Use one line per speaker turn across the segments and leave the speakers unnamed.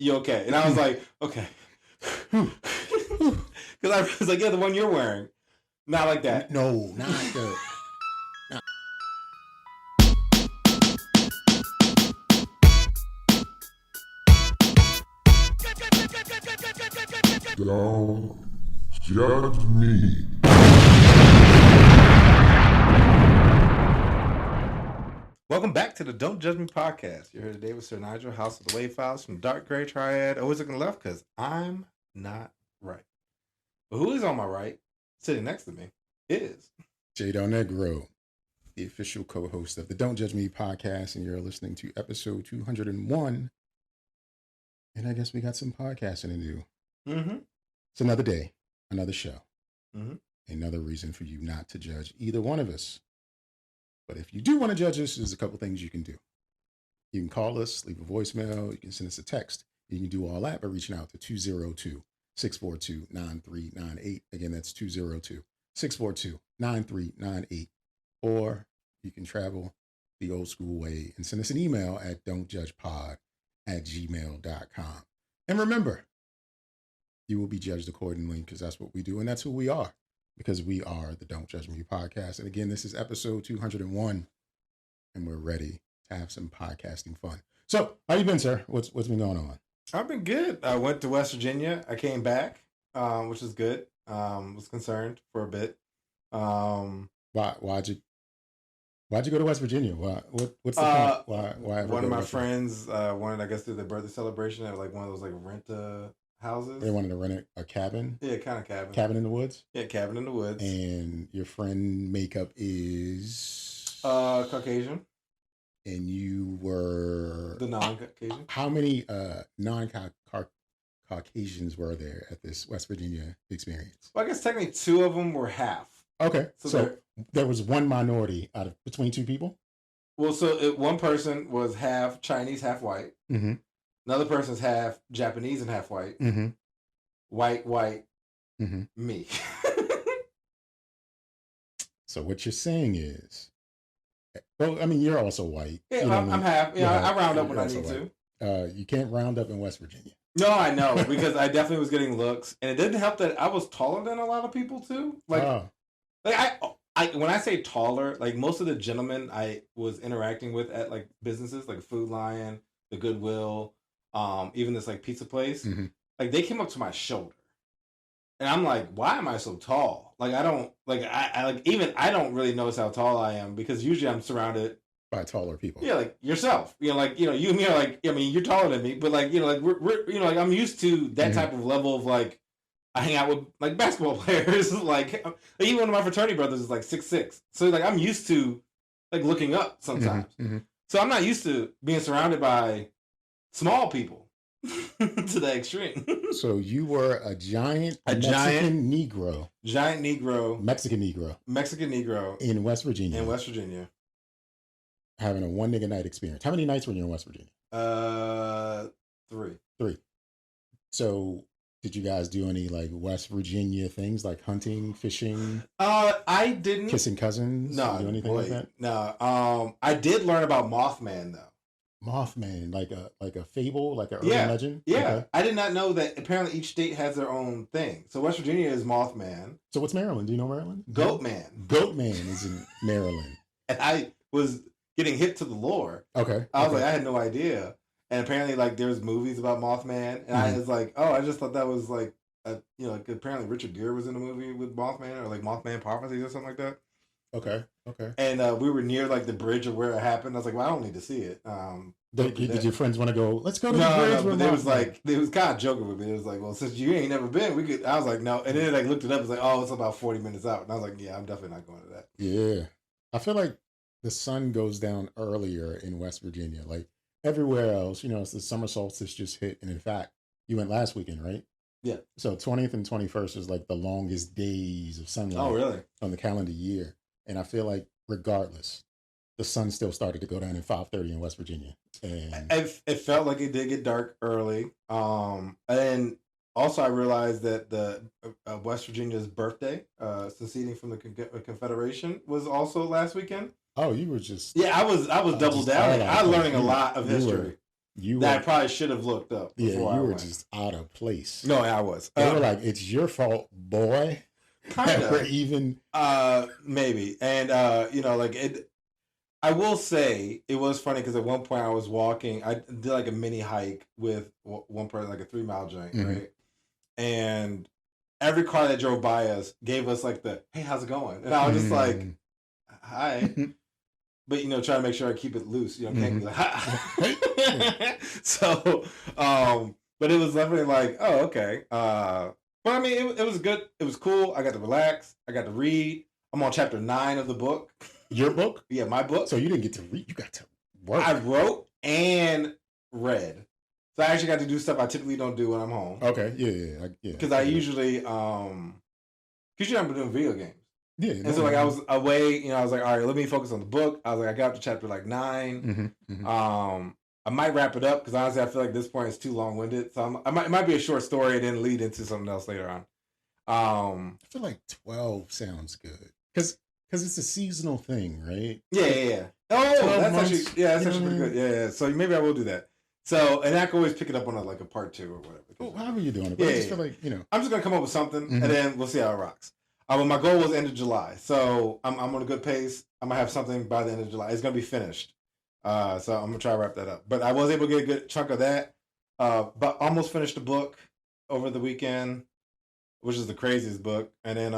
You okay? And I was like, okay. Because I was like, yeah, the one you're wearing. Not like that.
No, not the.
Don't judge me.
Welcome back to the Don't Judge Me podcast. You're here today with Sir Nigel, House of the Wave Files from Dark Gray Triad. Always looking left because I'm not right. But who is on my right, sitting next to me, is
Delnegro, the official co-host of the Don't Judge Me podcast, and you're listening to episode 201. And I guess we got some podcasting to do.
Mm-hmm.
It's another day, another show,
Mm-hmm.
another reason for you not to judge either one of us. But if you do want to judge us, there's a couple things you can do. You can call us, leave a voicemail, you can send us a text. You can do all that by reaching out to 202-642-9398. Again, that's 202-642-9398. Or you can travel the old school way and send us an email at don'tjudgepod@gmail.com. And remember, you will be judged accordingly because that's what we do and that's who we are, because we are the Don't Judge Me podcast. And again, this is episode 201 and we're ready to have some podcasting fun. So how you been, sir? What's been going on?
I've been good. I went to West Virginia. I came back, which is good. Was concerned for a bit.
Why'd you go to West Virginia? What's the point? Why
one of my friends wanted, I guess, do their birthday celebration at like one of those like rent houses.
They wanted to rent a cabin?
Yeah, kind of cabin.
Cabin in the woods?
Yeah, cabin in the woods.
And your friend makeup is
Caucasian.
And you were
the non-Caucasian.
How many non-Caucasians were there at this West Virginia experience?
Well, I guess technically two of them were half.
Okay, so there was one minority between two people?
Well, so one person was half Chinese, half white.
Mm-hmm.
Another person's half Japanese and half white.
Mm-hmm.
White,
mm-hmm.
Me.
So what you're saying is, well, I mean, you're also white.
Yeah,
you know
I'm half. Yeah, I round up when I need to.
You can't round up in West Virginia.
No, I know, because I definitely was getting looks, and it didn't help that I was taller than a lot of people too. Like I when I say taller, like most of the gentlemen I was interacting with at like businesses like Food Lion, the Goodwill, even this like pizza place,
mm-hmm.
like they came up to my shoulder, and I'm like, why am I so tall? Like I don't I don't really notice how tall I am because usually I'm surrounded
by taller people.
Yeah, like yourself. You know, like you and me are like. I mean, you're taller than me, but like like we're like I'm used to that
mm-hmm.
type of level of like. I hang out with like basketball players. like even one of my fraternity brothers is like 6'6". So like I'm used to like looking up sometimes.
Mm-hmm.
So I'm not used to being surrounded by small people to the extreme.
So you were a giant Mexican Negro. Mexican Negro. In West Virginia. Having a one nigga night experience. How many nights were you in West Virginia?
3.
So did you guys do any like West Virginia things like hunting, fishing?
I didn't.
Kissing cousins?
No.
Do anything like that?
No. I did learn about Mothman though.
Mothman, like a fable, like an urban legend?
Yeah.
Okay.
I did not know that apparently each state has their own thing. So West Virginia is Mothman.
So what's Maryland? Do you know Maryland?
Goatman.
Goatman is in Maryland.
And I was getting hit to the lore.
Okay.
I was like, I had no idea. And apparently, like, there's movies about Mothman, and I was like, oh, I just thought that was like, like apparently Richard Gere was in a movie with Mothman, or like Mothman Prophecies or something like that.
Okay.
And we were near like the bridge of where it happened. I was like, well, I don't need to see it.
Did your friends want to go? Let's go to the bridge.
No, but they was kind of joking with me. It was like, well, since you ain't never been, we could. I was like, no, and then like looked it up. It's like, oh, it's about 40 minutes out, and I was like, yeah, I'm definitely not going to that.
Yeah, I feel like the sun goes down earlier in West Virginia, like. Everywhere else, it's the summer solstice just hit. And in fact, you went last weekend, right?
Yeah.
So 20th and 21st is like the longest days of sunlight.
Oh, really?
On the calendar year. And I feel like regardless, the sun still started to go down at 5:30 in West Virginia. And
it felt like it did get dark early. And also I realized that the West Virginia's birthday, seceding from the Confederation, was also last weekend.
Oh, you were just...
Yeah, I was double down. I was learning a lot of history.
I
probably should have looked up.
Yeah, you were just out of place.
No, I was.
They were like, "It's your fault, boy."
Kind of.
Even
maybe, and like it. I will say it was funny because at one point I was walking. I did like a mini hike with one person, like a 3-mile joint, right? And every car that drove by us gave us like the "Hey, how's it going?" And I was just like, "Hi." But try to make sure I keep it loose. Can't be like, "Hi." So, but it was definitely like, oh, okay. But I mean, it was good. It was cool. I got to relax. I got to read. I'm on chapter 9 of the book.
Your book?
Yeah, my book.
So you didn't get to read. You got to work.
I wrote and read. So I actually got to do stuff I typically don't do when I'm home.
Okay. Yeah.
Because I usually, because I've been doing video games.
Yeah.
And so like I was away, I was like, all right, let me focus on the book. I was like, I got up to chapter like 9. I might wrap it up because honestly, I feel like this point is too long-winded. So it might be a short story and then lead into something else later on.
I feel like 12 sounds good because it's a seasonal thing, right?
Yeah. Oh, that's actually pretty good. Yeah. So maybe I will do that. So, and I can always pick it up on a part 2 or whatever.
Well, however you're doing it. But I just feel like,
I'm just going to come up with something and then we'll see how it rocks. Well, my goal was end of July. So I'm on a good pace. I'm going to have something by the end of July. It's going to be finished. So I'm going to try to wrap that up. But I was able to get a good chunk of that. But almost finished the book over the weekend, which is the craziest book. And then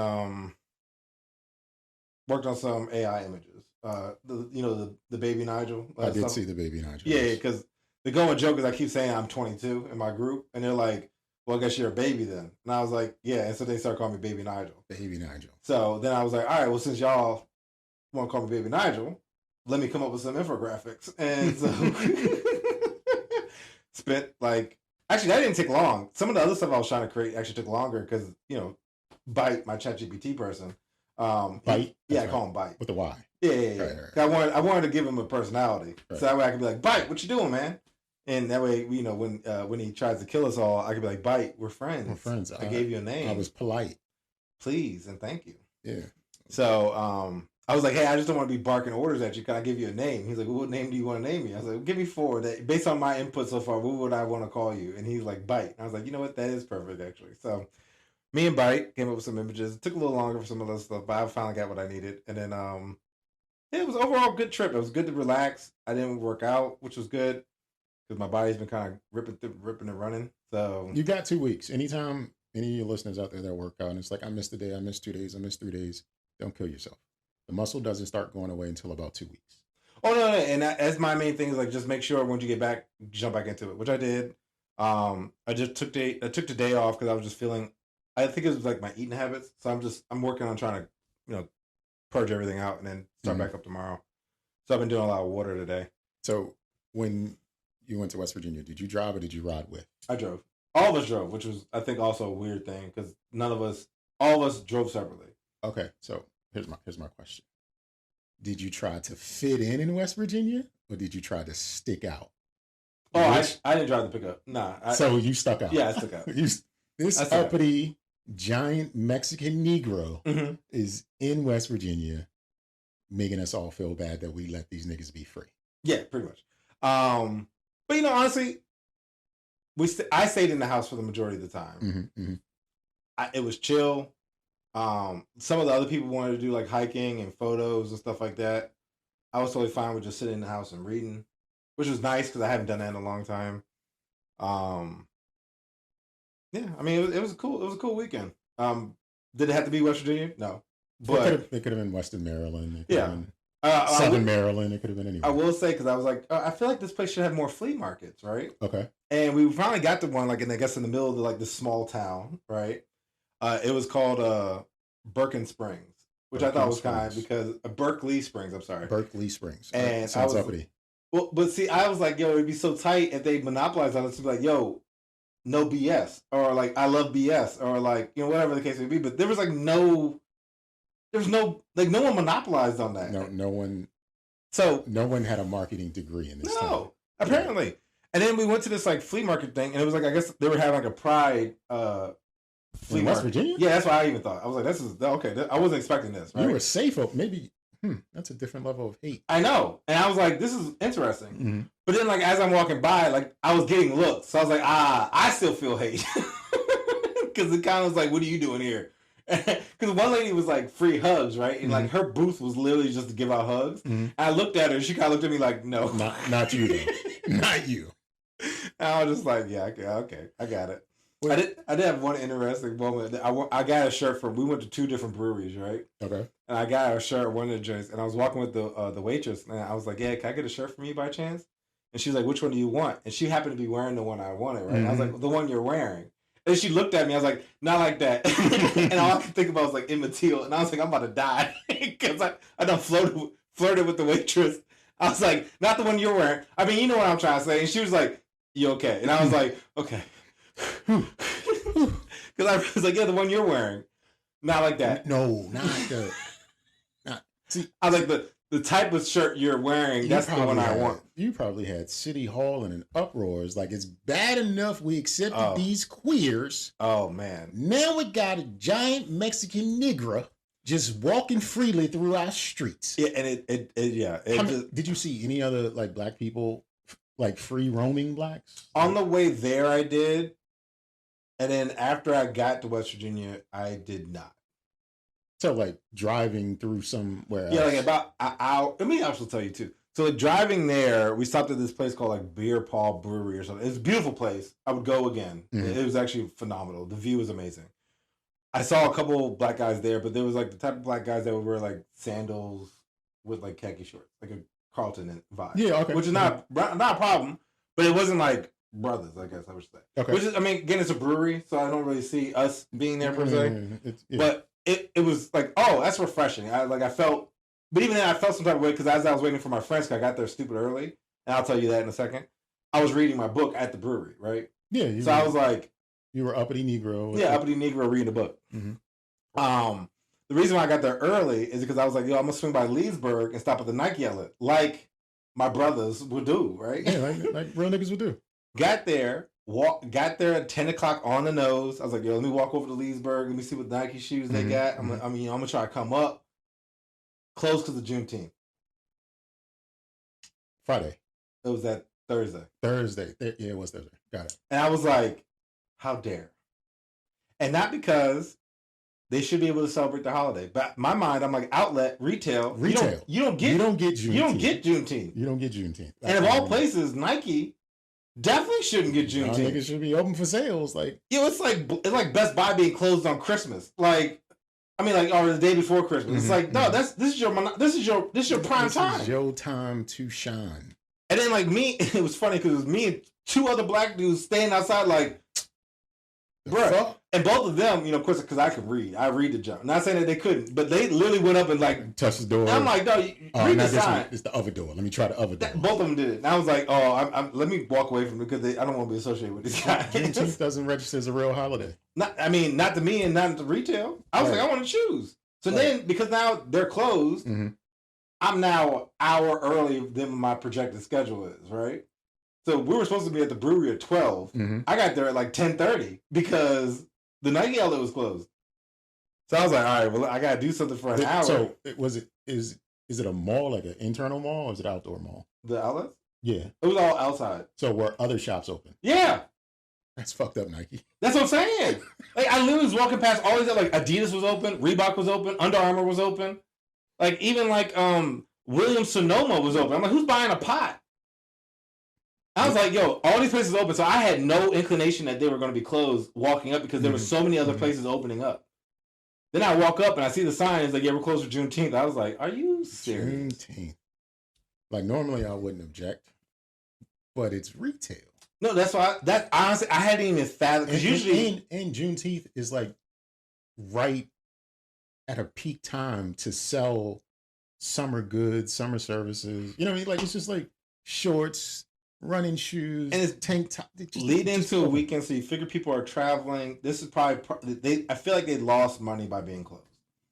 worked on some AI images. The baby Nigel.
I did see the baby Nigel.
Yeah, because the going joke is I keep saying I'm 22 in my group. And they're like, well, I guess you're a baby then. And I was like, yeah. And so they started calling me Baby Nigel.
Baby Nigel.
So then I was like, all right, well, since y'all want to call me Baby Nigel, let me come up with some infographics. And so spent actually, that didn't take long. Some of the other stuff I was trying to create actually took longer because, Byte, my ChatGPT person.
Byte?
I call him Byte.
With the Y.
Yeah. Right. I wanted to give him a personality. Right. So that way I could be like, Byte, what you doing, man? And that way, when he tries to kill us all, I could be like, Byte, we're friends.
We're friends.
I gave you a name.
I was polite.
Please and thank you.
Yeah.
So I was like, hey, I just don't want to be barking orders at you. Can I give you a name? He's like, well, what name do you want to name me? I was like, well, give me 4. That based on my input so far, what would I want to call you? And he's like, Byte. And I was like, you know what? That is perfect, actually. So me and Byte came up with some images. It took a little longer for some of those stuff, but I finally got what I needed. And then it was overall a good trip. It was good to relax. I didn't work out, which was good because my body's been kind of ripping and running. So
you got 2 weeks. Anytime any of your listeners out there that work out and it's like, I missed a day, I missed 2 days, I missed 3 days, don't kill yourself. The muscle doesn't start going away until about 2 weeks.
Oh, no. And that's my main thing is like, just make sure when you get back, jump back into it, which I did. I just took the day off because I was just feeling, I think it was like my eating habits. So I'm working on trying to, purge everything out and then start back up tomorrow. So I've been doing a lot of water today.
So when you went to West Virginia, did you drive or did you ride with?
I drove. All of us drove, which was, I think, also a weird thing because all of us drove separately.
Okay. So here's my question. Did you try to fit in West Virginia or did you try to stick out?
Oh, I didn't drive the pickup. Nah.
So you stuck out.
Yeah, I stuck out.
This uppity, giant Mexican Negro is in West Virginia making us all feel bad that we let these niggas be free.
Yeah, pretty much. But honestly, I stayed in the house for the majority of the time. It was chill. Some of the other people wanted to do like hiking and photos and stuff like that. I was totally fine with just sitting in the house and reading, which was nice because I haven't done that in a long time. Yeah, I mean it was cool. It was a cool weekend. Did it have to be West Virginia? No, but
it could have been Western Maryland.
Southern
Maryland. It could have been anywhere.
I will say because I was like, I feel like this place should have more flea markets, right?
Okay.
And we finally got to one, like in the middle of the small town, right? It was called Berkeley Springs, which I thought was kind because Berkeley Springs. I'm sorry,
Berkeley Springs.
And
sounds uppity.
Well, but see, I was like, yo, it'd be so tight if they monopolized on us to be like, yo, no BS, or like I love BS, or like whatever the case may be. But there was like no one monopolized on that.
No one.
So
no one had a marketing degree in this.
No, apparently. Yeah. And then we went to this like flea market thing, and it was like I guess they were having like a Pride flea
in West
market.
Virginia.
Yeah, that's what I even thought. I was like, this is okay. I wasn't expecting this. Right?
You were safe, maybe. That's a different level of hate.
I know. And I was like, this is interesting.
Mm-hmm.
But then, like, as I'm walking by, like, I was getting looks. So I was like, I still feel hate. Because it kind of was like, what are you doing here? Because one lady was like, free hugs, right? And, like, her booth was literally just to give out hugs. And I looked at her, and she kind of looked at me like, no.
Not you, though. Not you.
And I was just like, yeah, okay, I got it. I did have one interesting moment. I got a shirt we went to 2 different breweries, right?
Okay.
And I got a shirt at one of the joints, and I was walking with the waitress, and I was like, yeah, can I get a shirt from you by chance? And she's like, which one do you want? And she happened to be wearing the one I wanted, right? And I was like, the one you're wearing. And she looked at me, I was like, not like that. And all I could think about was like Emmett Till, and I was like, I'm about to die. Because I done flirted with the waitress. I was like, not the one you're wearing. I mean, you know what I'm trying to say. And she was like, you okay? And I was like, okay. Because I was like, yeah, the one you're wearing. Not like that.
No, not the... See,
I was like, the type of shirt you're wearing, that's the one I want.
You probably had City Hall and an uproars. Like, it's bad enough we accepted these queers.
Oh, man.
Now we got a giant Mexican Negro just walking freely through our streets.
Yeah, and
did you see any other, like, black people, like, free roaming blacks?
On the way there, I did. And then after I got to West Virginia, I did not.
So, like, driving through somewhere else.
Yeah, like about an hour. Let me also tell you, too. So, like, driving there, we stopped at this place called, like, Beer Paw Brewery or something. It's a beautiful place. I would go again. It was actually phenomenal. The view was amazing. I saw a couple black guys there, but there was, like, the type of black guys that would wear, like, sandals with, like, khaki shorts. Like a Carlton vibe.
Yeah, okay.
Which is not a problem, but it wasn't, like, brothers, I guess I would say. Okay. Which is, I mean, again, it's a brewery, so I don't really see us being there per se. But it was like, oh, that's refreshing. I felt, but even then I felt some type of way because as I was waiting for my friends, I got there stupid early, and I'll tell you that in a second. I was reading my book at the brewery, right?
Yeah.
So I was like,
you were uppity Negro.
Yeah, uppity Negro reading a book. The reason why I got there early is because I was like, yo, I'm gonna swing by Leesburg and stop at the Nygel, like my brothers would do, right?
Yeah, like real niggas would do.
Got there at 10 o'clock on the nose. I was like, yo, let me walk over to Leesburg. Let me see what Nike shoes they got. I'm gonna try to come up. Closed because of Juneteenth.
Friday.
It was that Thursday.
Yeah, it was Thursday. Got it.
And I was like, how dare? And not because they should be able to celebrate the holiday. But in my mind, I'm like, outlet, retail. You don't get Juneteenth. You don't get Juneteenth. And of all places, Nike definitely shouldn't get Juneteenth.
Niggas should be open for sales. Like,
it's like Best Buy being closed on Christmas. Like, I mean, like, or the day before Christmas. It's like, no, this is your prime time. This is
your time to shine.
And then, like, me, it was funny because it was me and 2 other black dudes standing outside, like, bruh. And both of them, of course, because I could read. I read the jump. Not saying that they couldn't, but they literally went up and, like,
touched the door.
And I'm like, no, read the sign.
It's the other door. Let me try the other door.
Both of them did it. And I was like, oh, let me walk away from it because I don't want to be associated with these guys.
Juneteenth doesn't register as a real holiday.
Not to me and not to retail. I was like, I want to choose. So then, because now they're closed, I'm now an hour early than my projected schedule is, right? So we were supposed to be at the brewery at 12. I got there at like 10:30 because the Nygel was closed. So I was like, all right, well, I got to do something for an hour.
So is it a mall, like an internal mall, or is it an outdoor mall?
The outlets?
Yeah.
It was all outside.
So were other shops open?
Yeah.
That's fucked up, Nike.
That's what I'm saying. Like, I literally was walking past all these, like, Adidas was open, Reebok was open, Under Armour was open. Like, even, like, Williams-Sonoma was open. I'm like, who's buying a pot? I was like, yo, all these places open. So I had no inclination that they were going to be closed walking up because there were so many other places opening up. Then I walk up and I see the sign. It's like, yeah, we're closed for Juneteenth. I was like, are you serious?
Juneteenth. Like, normally I wouldn't object, but it's retail.
No, that's why. That honestly, I hadn't even fathomed. Because usually.
And Juneteenth is like right at a peak time to sell summer goods, summer services. You know what I mean? Like, it's just like shorts, running shoes,
and it's
tank top.
Lead into a weekend, so you figure people are traveling. This is probably I feel like they lost money by being closed.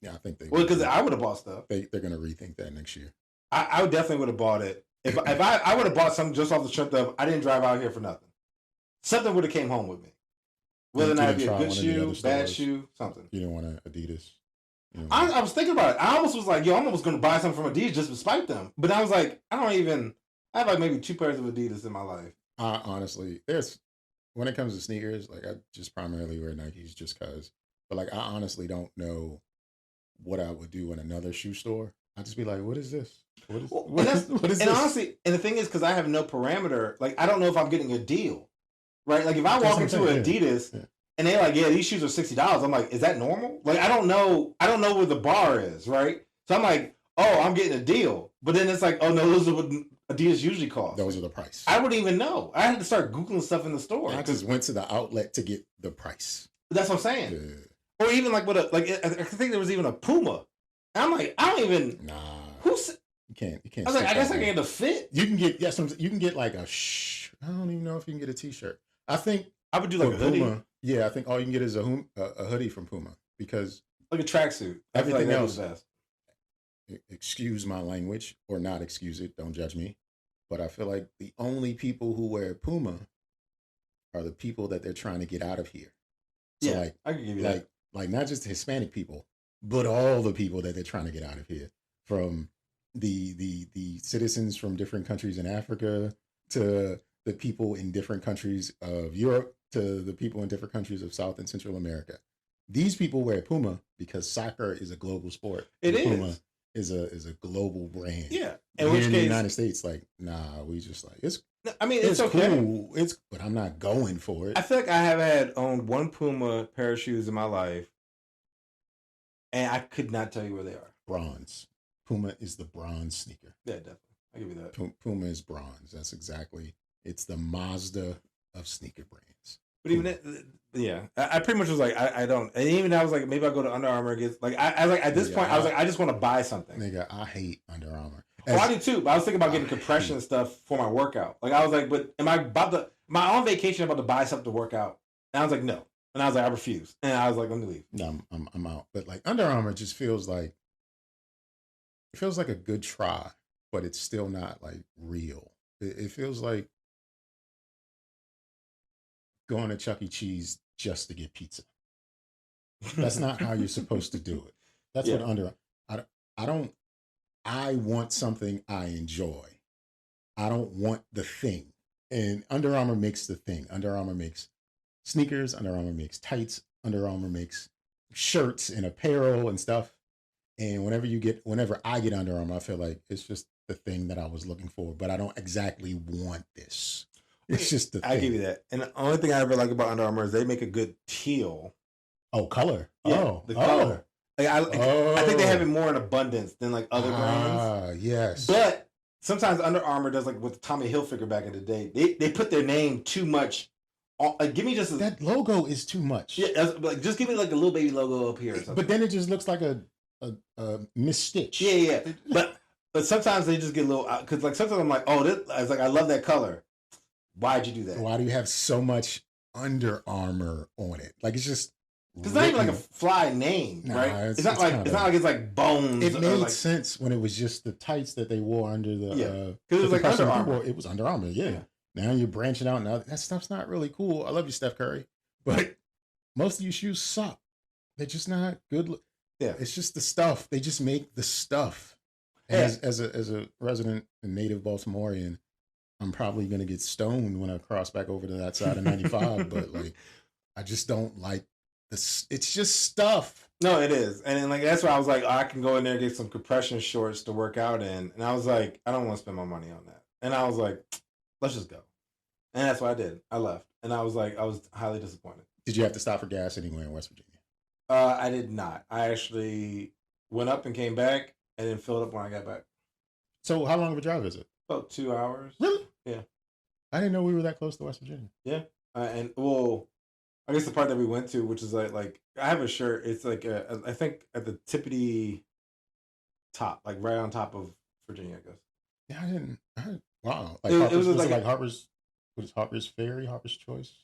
Yeah, I think they.
Well, because I would have bought stuff.
They're gonna rethink that next year.
I definitely would have bought it if I would have bought something just off the strength of I didn't drive out here for nothing. Something would have came home with me. Whether or not it be a good shoe, bad shoe, something.
You didn't want an Adidas. You know?
I was thinking about it. I almost was like, yo, I'm almost going to buy something from Adidas just to spite them. But I was like, I have like maybe 2 pairs of Adidas in my life.
Honestly, when it comes to sneakers, like I just primarily wear Nikes just cause. But like I honestly don't know what I would do in another shoe store. I'd just be like, what is this? What is this?
And honestly, and the thing is, because I have no parameter, like I don't know if I'm getting a deal, right? Like if I walk into Adidas and they're like, yeah, these shoes are $60, I'm like, is that normal? Like I don't know where the bar is, right? So I'm like, oh, I'm getting a deal, but then it's like, oh no, those are what Adidas usually cost.
Those are the price.
I wouldn't even know. I had to start Googling stuff in the store.
I just went to the outlet to get the price.
That's what I'm saying.
Yeah.
Or even like I think there was even a Puma. And I'm like, I don't even.
Nah.
Who's?
You can't.
I was like, I guess I can get a fit.
You can get you can get like a I don't even know if you can get a t-shirt. I think
I would do like a hoodie.
Puma, yeah, I think all you can get is a hoodie from Puma because
like a tracksuit.
Everything else. Excuse my language or not excuse it. Don't judge me. But I feel like the only people who wear Puma are the people that they're trying to get out of here. So
yeah, like, I can give you that.
Like not just Hispanic people, but all the people that they're trying to get out of here, from the citizens from different countries in Africa to the people in different countries of Europe to the people in different countries of South and Central America. These people wear Puma because soccer is a global sport. Puma is a global brand.
Yeah.
In which case, the United States, like, nah, we just like it's.
I mean, it's okay.
Cool. But I'm not going for it.
I feel like I have owned one Puma pair of shoes in my life, and I could not tell you where they are.
Bronze. Puma is the bronze sneaker.
Yeah, definitely. I give you that.
Puma is bronze. That's exactly. It's the Mazda of sneaker brands.
But even I pretty much was like, I don't, and even I was like, maybe I'll go to Under Armour. Like I like at this point, I was like, I just want to buy something.
Nigga, I hate Under Armour.
I do too, but I was thinking about getting compression stuff for my workout. Like I was like, but am I on vacation about to buy something to work out? And I was like, no. And I was like, I refuse. And I was like, let me leave.
No, I'm out. But like Under Armour just feels like a good try, but it's still not like real. It feels like going to Chuck E. Cheese just to get pizza. That's not how you're supposed to do it. That's what I want something I enjoy. I don't want the thing. And Under Armour makes the thing. Under Armour makes sneakers. Under Armour makes tights. Under Armour makes shirts and apparel and stuff. And whenever I get Under Armour, I feel like it's just the thing that I was looking for, but I don't exactly want this. It's just the thing.
I give you that. And the only thing I ever like about Under Armour is they make a good teal.
Oh, color.
Yeah, the color. Like I think they have it more in abundance than like other brands.
Yes.
But sometimes Under Armour does like with the Tommy Hilfiger back in the day. They put their name too much. Like, give me just
that logo is too much.
Yeah, like just give me like a little baby logo up here or something.
But then it just looks like a misstitch.
Yeah. But sometimes they just get a little because like sometimes I'm like, oh, I was like, I love that color. Why'd you do that?
Why do you have so much Under Armour on it? Like it's just.
It's not even like a fly name, right? It's not like it's like Bones.
It made sense when it was just the tights that they wore under the.
Because it was like Under Armour.
It was Under Armour, yeah. Now you're branching out. Now that stuff's not really cool. I love you, Steph Curry, but most of your shoes suck. They're just not good.
Yeah,
it's just the stuff. They just make the stuff. As a resident and native Baltimorean, I'm probably gonna get stoned when I cross back over to that side of 95. But like, I just don't like. It's just stuff.
No, it is. And then, like, that's why I was like, oh, I can go in there and get some compression shorts to work out in. And I was like, I don't want to spend my money on that. And I was like, let's just go. And that's what I did. I left. And I was like, I was highly disappointed.
Did you have to stop for gas anywhere in West Virginia?
I did not. I actually went up and came back and then filled up when I got back.
So how long of a drive is it?
About 2 hours.
Really?
Yeah.
I didn't know we were that close to West Virginia.
Yeah. I guess the part that we went to, which is like I have a shirt. It's like I think at the tippity top, like right on top of Virginia, I guess.
Yeah, I didn't. Wow, like it was like Harper's. What is Harper's Ferry? Harper's Choice?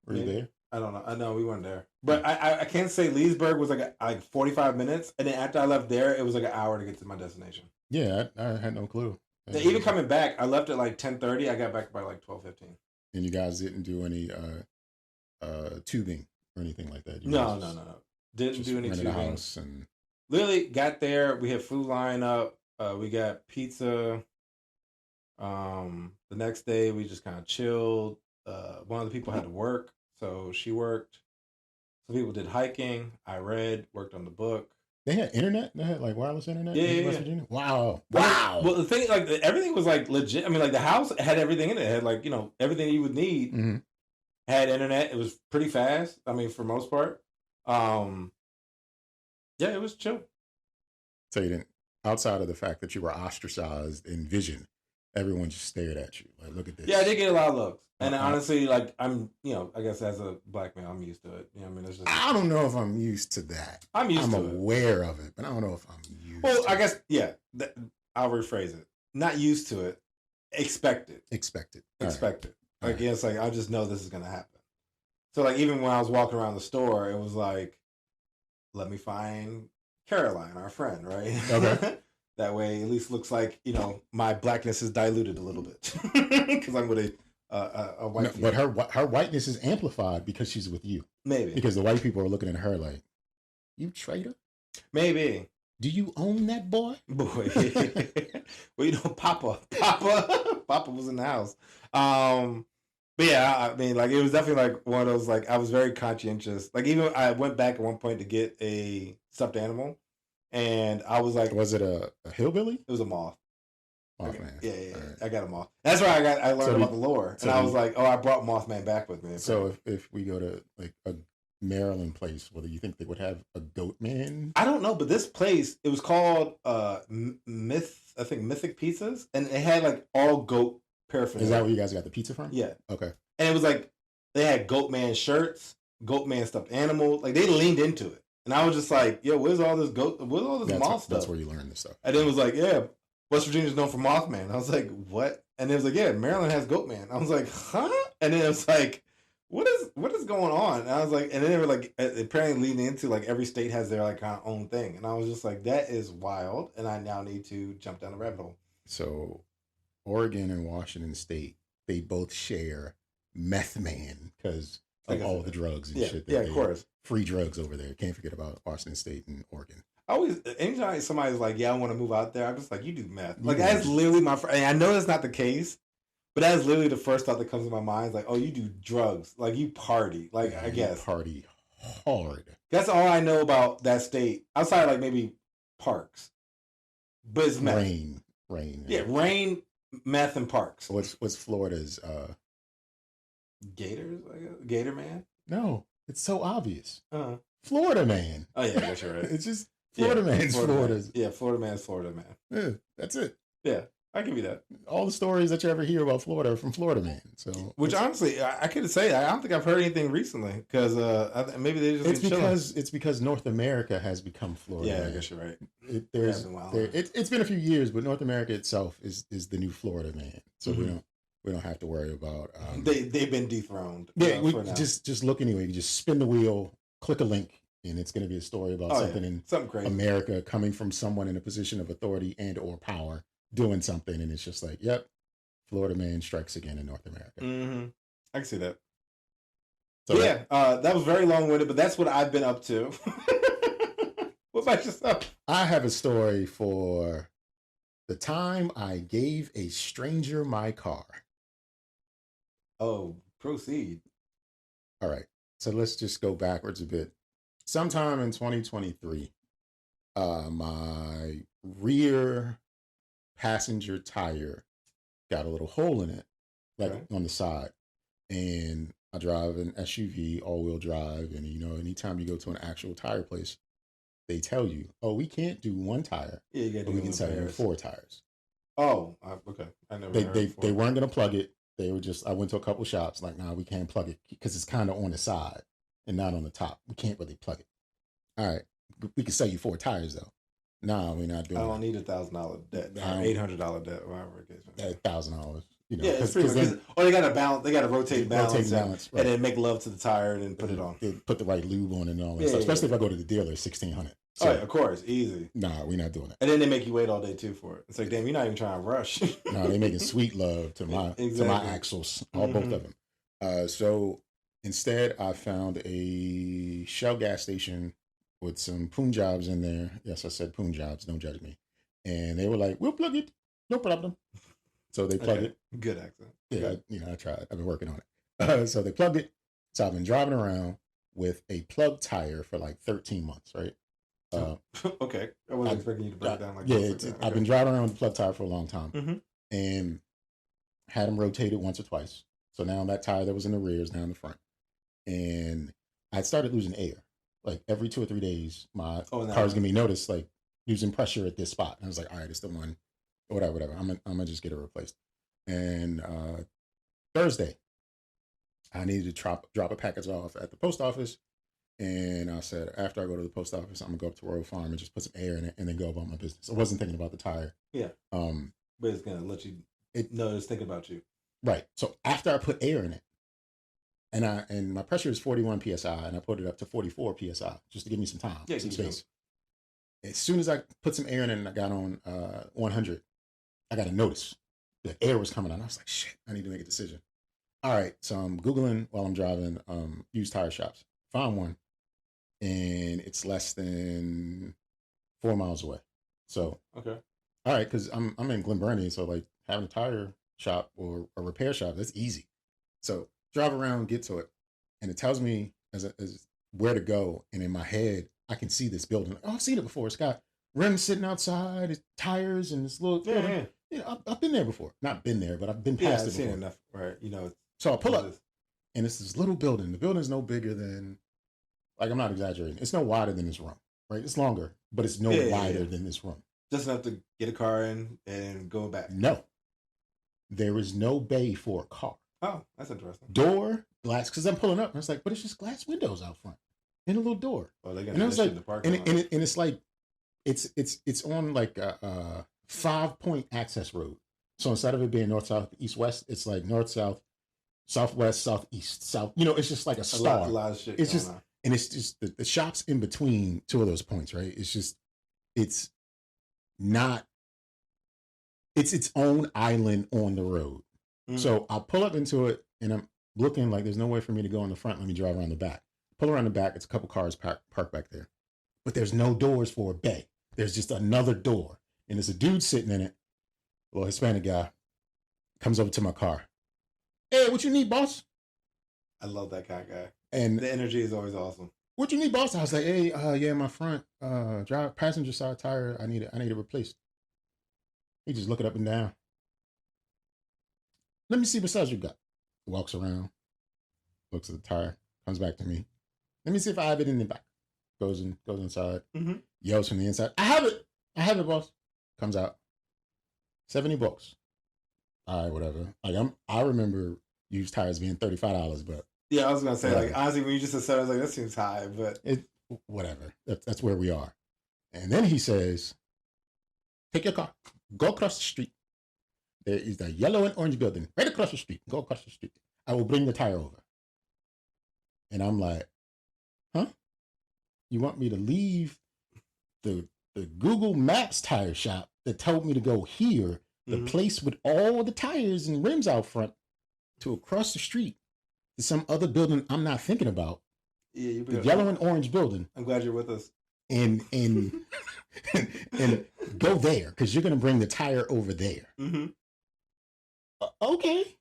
Were you there?
I don't know. I know we weren't there, but I can't say Leesburg was like 45 minutes, and then after I left there, it was like an hour to get to my destination.
Yeah, I had no clue.
Even coming back, I left at like 10:30. I got back by like 12:15.
And you guys didn't do any tubing or anything like that?
No. Didn't do any tubing.
House and
literally got there. We had food line up. We got pizza. The next day we just kind of chilled. One of the people had to work, so she worked. Some people did hiking. I read, worked on the book.
They had internet. They had like wireless internet.
Yeah,
in
yeah,
West
yeah.
Virginia. Wow.
Well, the thing, like everything was like legit. I mean, like the house had everything in it. It had like everything you would need.
Mm-hmm.
Had internet. It was pretty fast. I mean, for most part. Yeah, it was chill.
So you didn't, outside of the fact that you were ostracized in vision, everyone just stared at you. Like, look at this.
Yeah, I did get a lot of looks. And honestly, like I'm, I guess as a black man, I'm used to it. You know what I mean? It's just,
I don't know if I'm used to that.
I'm
aware of it, but I don't know if I'm used
to it.
to
I guess, yeah, I'll rephrase it. Not used to it. Expected.
Expected.
Expected. Right. Like, it's like, I just know this is going to happen. So, like, even when I was walking around the store, it was like, let me find Caroline, our friend, right?
Okay.
That way, at least looks like, my blackness is diluted a little bit. Because I'm with a white
but her whiteness is amplified because she's with you.
Maybe.
Because the white people are looking at her like, you traitor?
Maybe.
Do you own that boy?
Boy. Well, Papa was in the house. But yeah, I mean, like, it was definitely like one of those, like, I was very conscientious. Like, even I went back at one point to get a stuffed animal, and I was like,
was it a hillbilly?
It was a moth.
Mothman.
Yeah. Right. I got a moth. That's where I learned about the lore, and I was like, oh, I brought Mothman back with me.
So if we go to like a Maryland place, whether you think they would have a Goatman?
I don't know, but this place, it was called Mythic Pizzas, and it had like all goat paraphernalia.
Is that where you guys got the pizza from?
Yeah.
Okay.
And it was like they had Goatman shirts, Goatman stuffed animals. Like, they leaned into it, and I was just like, yo, where's all this moth stuff?
That's where you learn this stuff.
And then it was like, yeah, West Virginia's known for Mothman. I was like, what? And it was like, yeah, Maryland has Goatman. I was like, huh? And then it was like, what is going on? And I was like, and then they were like, apparently leading into like every state has their like kind of own thing. And I was just like, that is wild. And I now need to jump down the rabbit hole.
So Oregon and Washington State, they both share meth man because of all the drugs and shit.
Yeah, of course.
Free drugs over there. Can't forget about Washington State and Oregon.
Anytime somebody's like, yeah, I want to move out there, I'm just like, you do meth. Like, that's literally my first, I know that's not the case, but that's literally the first thought that comes to my mind. Is like, oh, you do drugs. Like, you party. Like, yeah, I guess.
Party hard.
That's all I know about that state. Outside of, like, maybe parks. But it's meth.
Rain.
Yeah, rain, meth, and parks.
What's Florida's
Gators, I guess? Gator Man?
No, it's so obvious.
FloridaMan.
Oh
yeah, that's right.
It's just FloridaMan's Florida's.
Yeah, FloridaMan's FloridaMan.
Yeah, that's it.
Yeah, I give you that.
All the stories that you ever hear about Florida are from FloridaMan. So,
which honestly, I could say I don't think I've heard anything recently because maybe they just
it's because North America has become Florida.
Yeah, I guess you're right.
It's been a few years, but North America itself is the new Florida man. So we don't have to worry about
they've been dethroned.
Yeah, just look anyway. You just spin the wheel, click a link, and it's going to be a story about something
crazy.
America coming from someone in a position of authority and or power doing something, and it's just like, yep, Florida man strikes again in North America.
Mm-hmm. I can see that. So that was very long-winded, but that's what I've been up to. What about yourself?
I have a story for the time I gave a stranger my car.
Oh, proceed.
All right. So let's just go backwards a bit. Sometime in 2023, my rear passenger tire got a little hole in it, on the side. And I drive an SUV, all-wheel drive. And, anytime you go to an actual tire place, they tell you, oh, we can't do one tire.
Yeah, you got to do
we can tell you 4 tires.
Oh, okay. I never
they weren't going to plug it. They were just, I went to a couple shops, like, nah, we can't plug it because it's kind of on the side and not on the top. We can't really plug it. All right. We can sell you 4 tires, though. Nah, we're not doing it.
I don't need $1,000 debt, $800 debt, whatever it is.
$1,000.
Yeah, it's pretty much. They got to balance. They got to rotate balance, right. And then make love to the tire and then put it on.
Put the right lube on and all that stuff. Especially if I go to the dealer, it's $1,600.
So, of course, easy.
Nah, we're not doing it.
And then they make you wait all day too for it. It's like, damn, you're not even trying to rush.
No, they making sweet love to my axles, both of them. So instead, I found a Shell gas station with some Punjabs in there. Yes, I said Punjabs. Don't judge me. And they were like, "We'll plug it, no problem." So they plug it.
Good accent.
Yeah, I tried. I've been working on it. So they plugged it. So I've been driving around with a plug tire for like 13 months, right?
Okay, I wasn't expecting you to break it down like
that.
Okay.
I've been driving around with a plug tire for a long time, and had them rotated once or twice. So now that tire that was in the rear is now in the front, and I started losing air. Like every 2 or 3 days, my car's gonna be noticed like losing pressure at this spot. And I was like, all right, it's the one, whatever. I'm gonna just get it replaced. And Thursday, I needed to drop a package off at the post office. And I said, after I go to the post office, I'm gonna go up to Royal Farm and just put some air in it and then go about my business. I wasn't thinking about the tire.
Yeah. But it's gonna let you know it's thinking about you.
Right. So after I put air in it, and my pressure is 41 psi, and I put it up to 44 psi just to give me some time, some space. As soon as I put some air in it and I got on 100, I got a notice. The air was coming out. I was like, shit, I need to make a decision. All right. So I'm Googling while I'm driving used tire shops. Found one. And it's less than 4 miles away. So,
okay.
All right. Because I'm in Glen Burnie. So like having a tire shop or a repair shop, that's easy. So drive around, get to it. And it tells me as where to go. And in my head, I can see this building. Oh, I've seen it before. It's got rims sitting outside, it's tires, and this little building. Yeah, I've been there before. Not been there, but I've been past it before.
I've seen enough, right?
So I pull up, and it's this little building. The building's no bigger than, like, I'm not exaggerating. It's no wider than this room, right? It's longer, but it's no wider than this room.
Just enough to get a car in and go back.
No. There is no bay for a car.
Oh, that's interesting.
Door, glass, because I'm pulling up, and it's like, but it's just glass windows out front. And a little door.
Oh, they're
and I was like, and it's like, it's on like a 5-point access road. So instead of it being north, south, east, west, it's like north, south, southwest, southeast, south. It's just like a star.
A lot of shit.
It's just, and it's just the shops in between two of those points, right? It's just, it's not, it's its own island on the road. Mm-hmm. So I'll pull up into it, and I'm looking like there's no way for me to go in the front. Let me drive around the back. Pull around the back. It's a couple cars parked back there, but there's no doors for a bay. There's just another door, and there's a dude sitting in it. A little Hispanic guy comes over to my car. Hey, what you need, boss?
I love that kind of guy.
And
the energy is always awesome.
What you need, boss? I was like, hey, yeah, my front passenger side tire, I need it replaced. He just look it up and down. Let me see what size you got. Walks around, looks at the tire, comes back to me. Let me see if I have it in the back. Goes inside, yells from the inside, I have it, boss. Comes out, $70. All right, whatever. Like I remember used tires being $35, but
yeah, I was gonna say whatever. Like honestly, when you just said, I was like, that seems high, but
whatever. That's where we are. And then he says, take your car, go across the street. There is the yellow and orange building right across the street. Go across the street. I will bring the tire over. And I'm like, huh? You want me to leave the Google Maps tire shop that told me to go here, the place with all the tires and rims out front, to across the street to some other building I'm not thinking about? Yeah, the yellow and orange building.
I'm glad you're with us.
And go there, because you're going to bring the tire over there. Okay,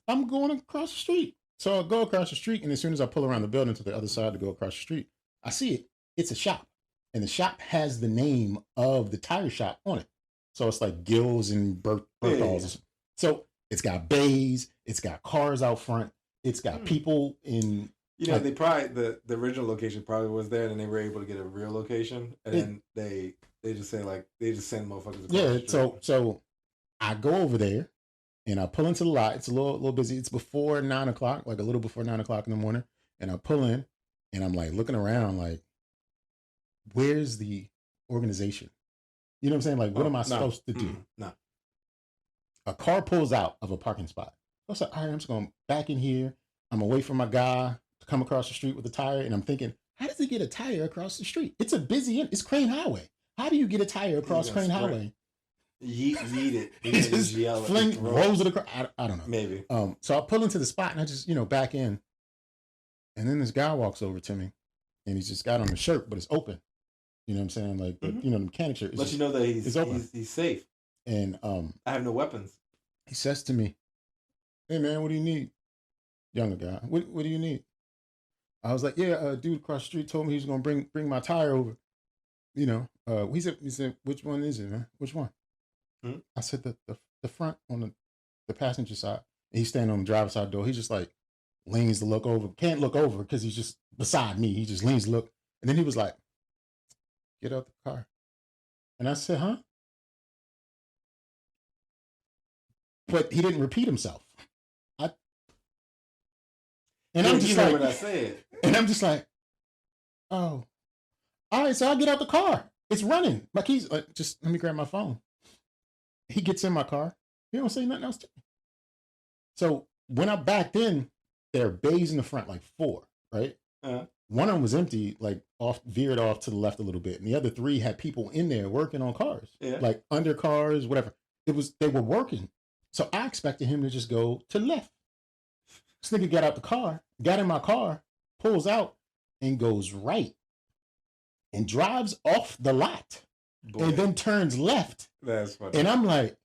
I'm going across the street. So I go across the street, and as soon as I pull around the building to the other side to go across the street, I see it. It's a shop, and the shop has the name of the tire shop on it. So it's like Gills and Berthal's. So it's got bays, it's got cars out front, it's got people in.
They probably the original location probably was there, and then they were able to get a real location, and then they just say like they just send motherfuckers.
So I go over there, and I pull into the lot. It's a little busy. It's before 9 o'clock, like a little before 9 o'clock in the morning, and I pull in, and I'm like looking around, like, where's the organization? You know what I'm saying? Like, what am I supposed to do?
No.
A car pulls out of a parking spot. I was like, all right, I'm just going back in here. I'm away from my guy to come across the street with a tire. And I'm thinking, how does he get a tire across the street? It's a busy, it's Crane Highway. How do you get a tire across Crane Highway?
Yeet it.
He just rolls it across. I don't know.
Maybe.
So I pull into the spot, and I just, back in. And then this guy walks over to me. and he's just got on a shirt, but it's open. You know what I'm saying? Like, the mechanic shirt.
Let you know that he's safe.
And
I have no weapons.
He says to me, "Hey man, what do you need?" Younger guy, what do you need? I was like, "Yeah, dude across the street told me he was gonna bring my tire over." He said, "Which one is it, man? Which one?" I said, "The front on the passenger side." And he's standing on the driver's side door. He just like leans to look over. Can't look over because he's just beside me. He just leans to look, and then he was like, "Get out the car." And I said, "Huh?" But he didn't repeat himself. I'm just like, what I said. And I'm just like, "Oh, all right." So I get out the car. It's running. My keys. Just let me grab my phone. He gets in my car. He don't say nothing else to me. So when I backed in, there are bays in the front, like 4, right? One of them was empty, like veered off to the left a little bit, and the other 3 had people in there working on cars, like under cars, whatever. They were working. So I expected him to just go to the left. This nigga got out the car, got in my car, pulls out, and goes right, and drives off the lot, and then turns left.
That's funny.
And I'm like,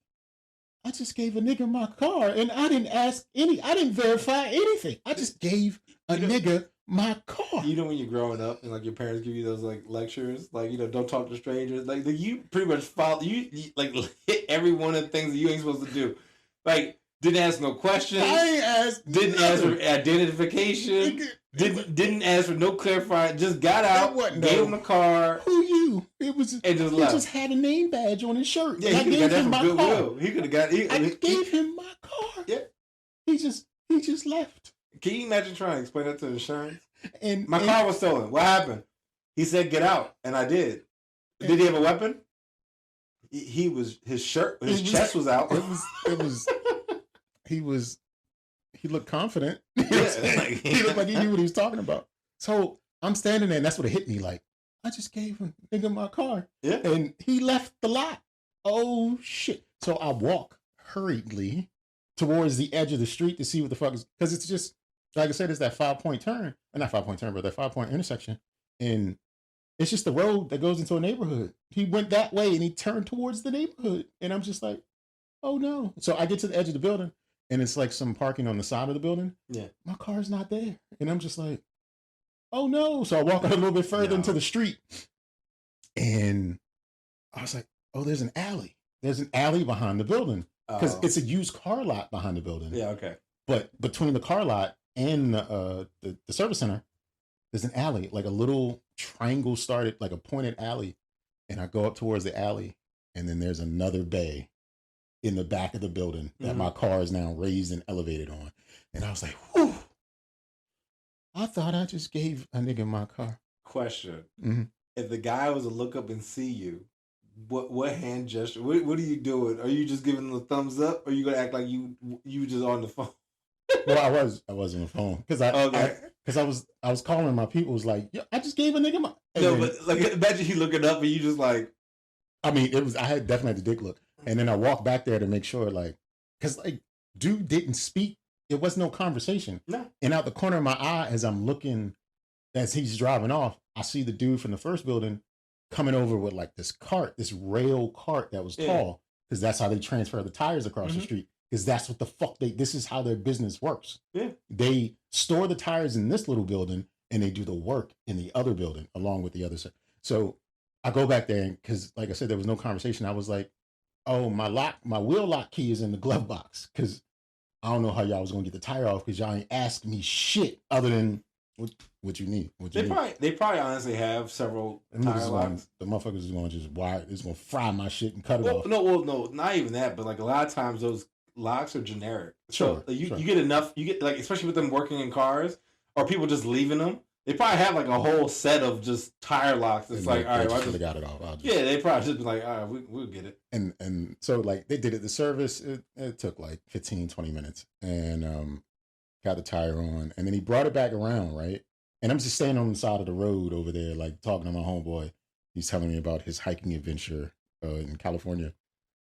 I just gave a nigga my car, and I didn't verify anything. I just gave a nigga my car.
You know when you're growing up and like your parents give you those like lectures, like don't talk to strangers. Like you pretty much follow you like hit every one of the things that you ain't supposed to do. Like didn't ask no questions.
I ain't asked.
Didn't ask for identification. Didn't ask for no clarifying. Just got out, gave him the car.
Who you? It was and just left. He just had a name badge on his shirt.
Yeah, he could have got that from Goodwill. He could have got.
I gave him my car.
Yeah,
he just left.
Can you imagine trying to explain that to insurance? And my car was stolen. What happened? He said, "Get out," and I did. Did he have a weapon? His chest was out.
He looked confident. He looked like he knew what he was talking about. So I'm standing there, and that's what it hit me. Like, I just gave him nigga my car.
Yeah.
And he left the lot. Oh, shit. So I walk hurriedly towards the edge of the street to see what the fuck is. Because it's just, like I said, it's that 5-point turn. Not 5-point turn, but that 5-point intersection. And it's just the road that goes into a neighborhood. He went that way, and he turned towards the neighborhood. And I'm just like, oh, no. So I get to the edge of the building. And it's like some parking on the side of the building.
Yeah.
My car's not there. And I'm just like, oh no. So I walk out a little bit further into the street. And I was like, oh, there's an alley. There's an alley behind the building. Because it's a used car lot behind the building.
Yeah, okay.
But between the car lot and the service center, there's an alley, like a little triangle started, like a pointed alley. And I go up towards the alley. And then there's another bay in the back of the building that my car is now raised and elevated on. And I was like, whew. I thought I just gave a nigga my car.
Question. Mm-hmm. If the guy was to look up and see you, what hand gesture, what are you doing? Are you just giving the thumbs up? Or are you going to act like you just on the phone?
Well, I was on the phone. Because I was calling my people. Was like, yo, I just gave a nigga my...
No, but like, imagine he looking up and you just like...
I mean, I had definitely the dick look. And then I walked back there to make sure, like, because, like, dude didn't speak. It was no conversation.
No.
And out the corner of my eye, as I'm looking, as he's driving off, I see the dude from the first building coming over with, like, this rail cart that was tall, because that's how they transfer the tires across the street, because that's what the fuck this is how their business works.
Yeah.
They store the tires in this little building, and they do the work in the other building, along with the other side. So I go back there, because, like I said, there was no conversation. I was like, oh, my wheel lock key is in the glove box, because I don't know how y'all was gonna get the tire off, because y'all ain't asked me shit other than what you need.
They probably honestly have several tire locks.
The motherfuckers is gonna just wire. It's gonna fry my shit and cut it off.
No, not even that. But like a lot of times, those locks are generic. So you get enough. You get like, especially with them working in cars or people just leaving them. They probably have like a whole set of just tire locks. It's like, all right, I just got it off. Yeah, they probably just be like, all right, we'll get it.
And so like they did it. The service, it took like 15, 20 minutes, and got the tire on, and then he brought it back around, right? And I'm just standing on the side of the road over there, like talking to my homeboy. He's telling me about his hiking adventure in California,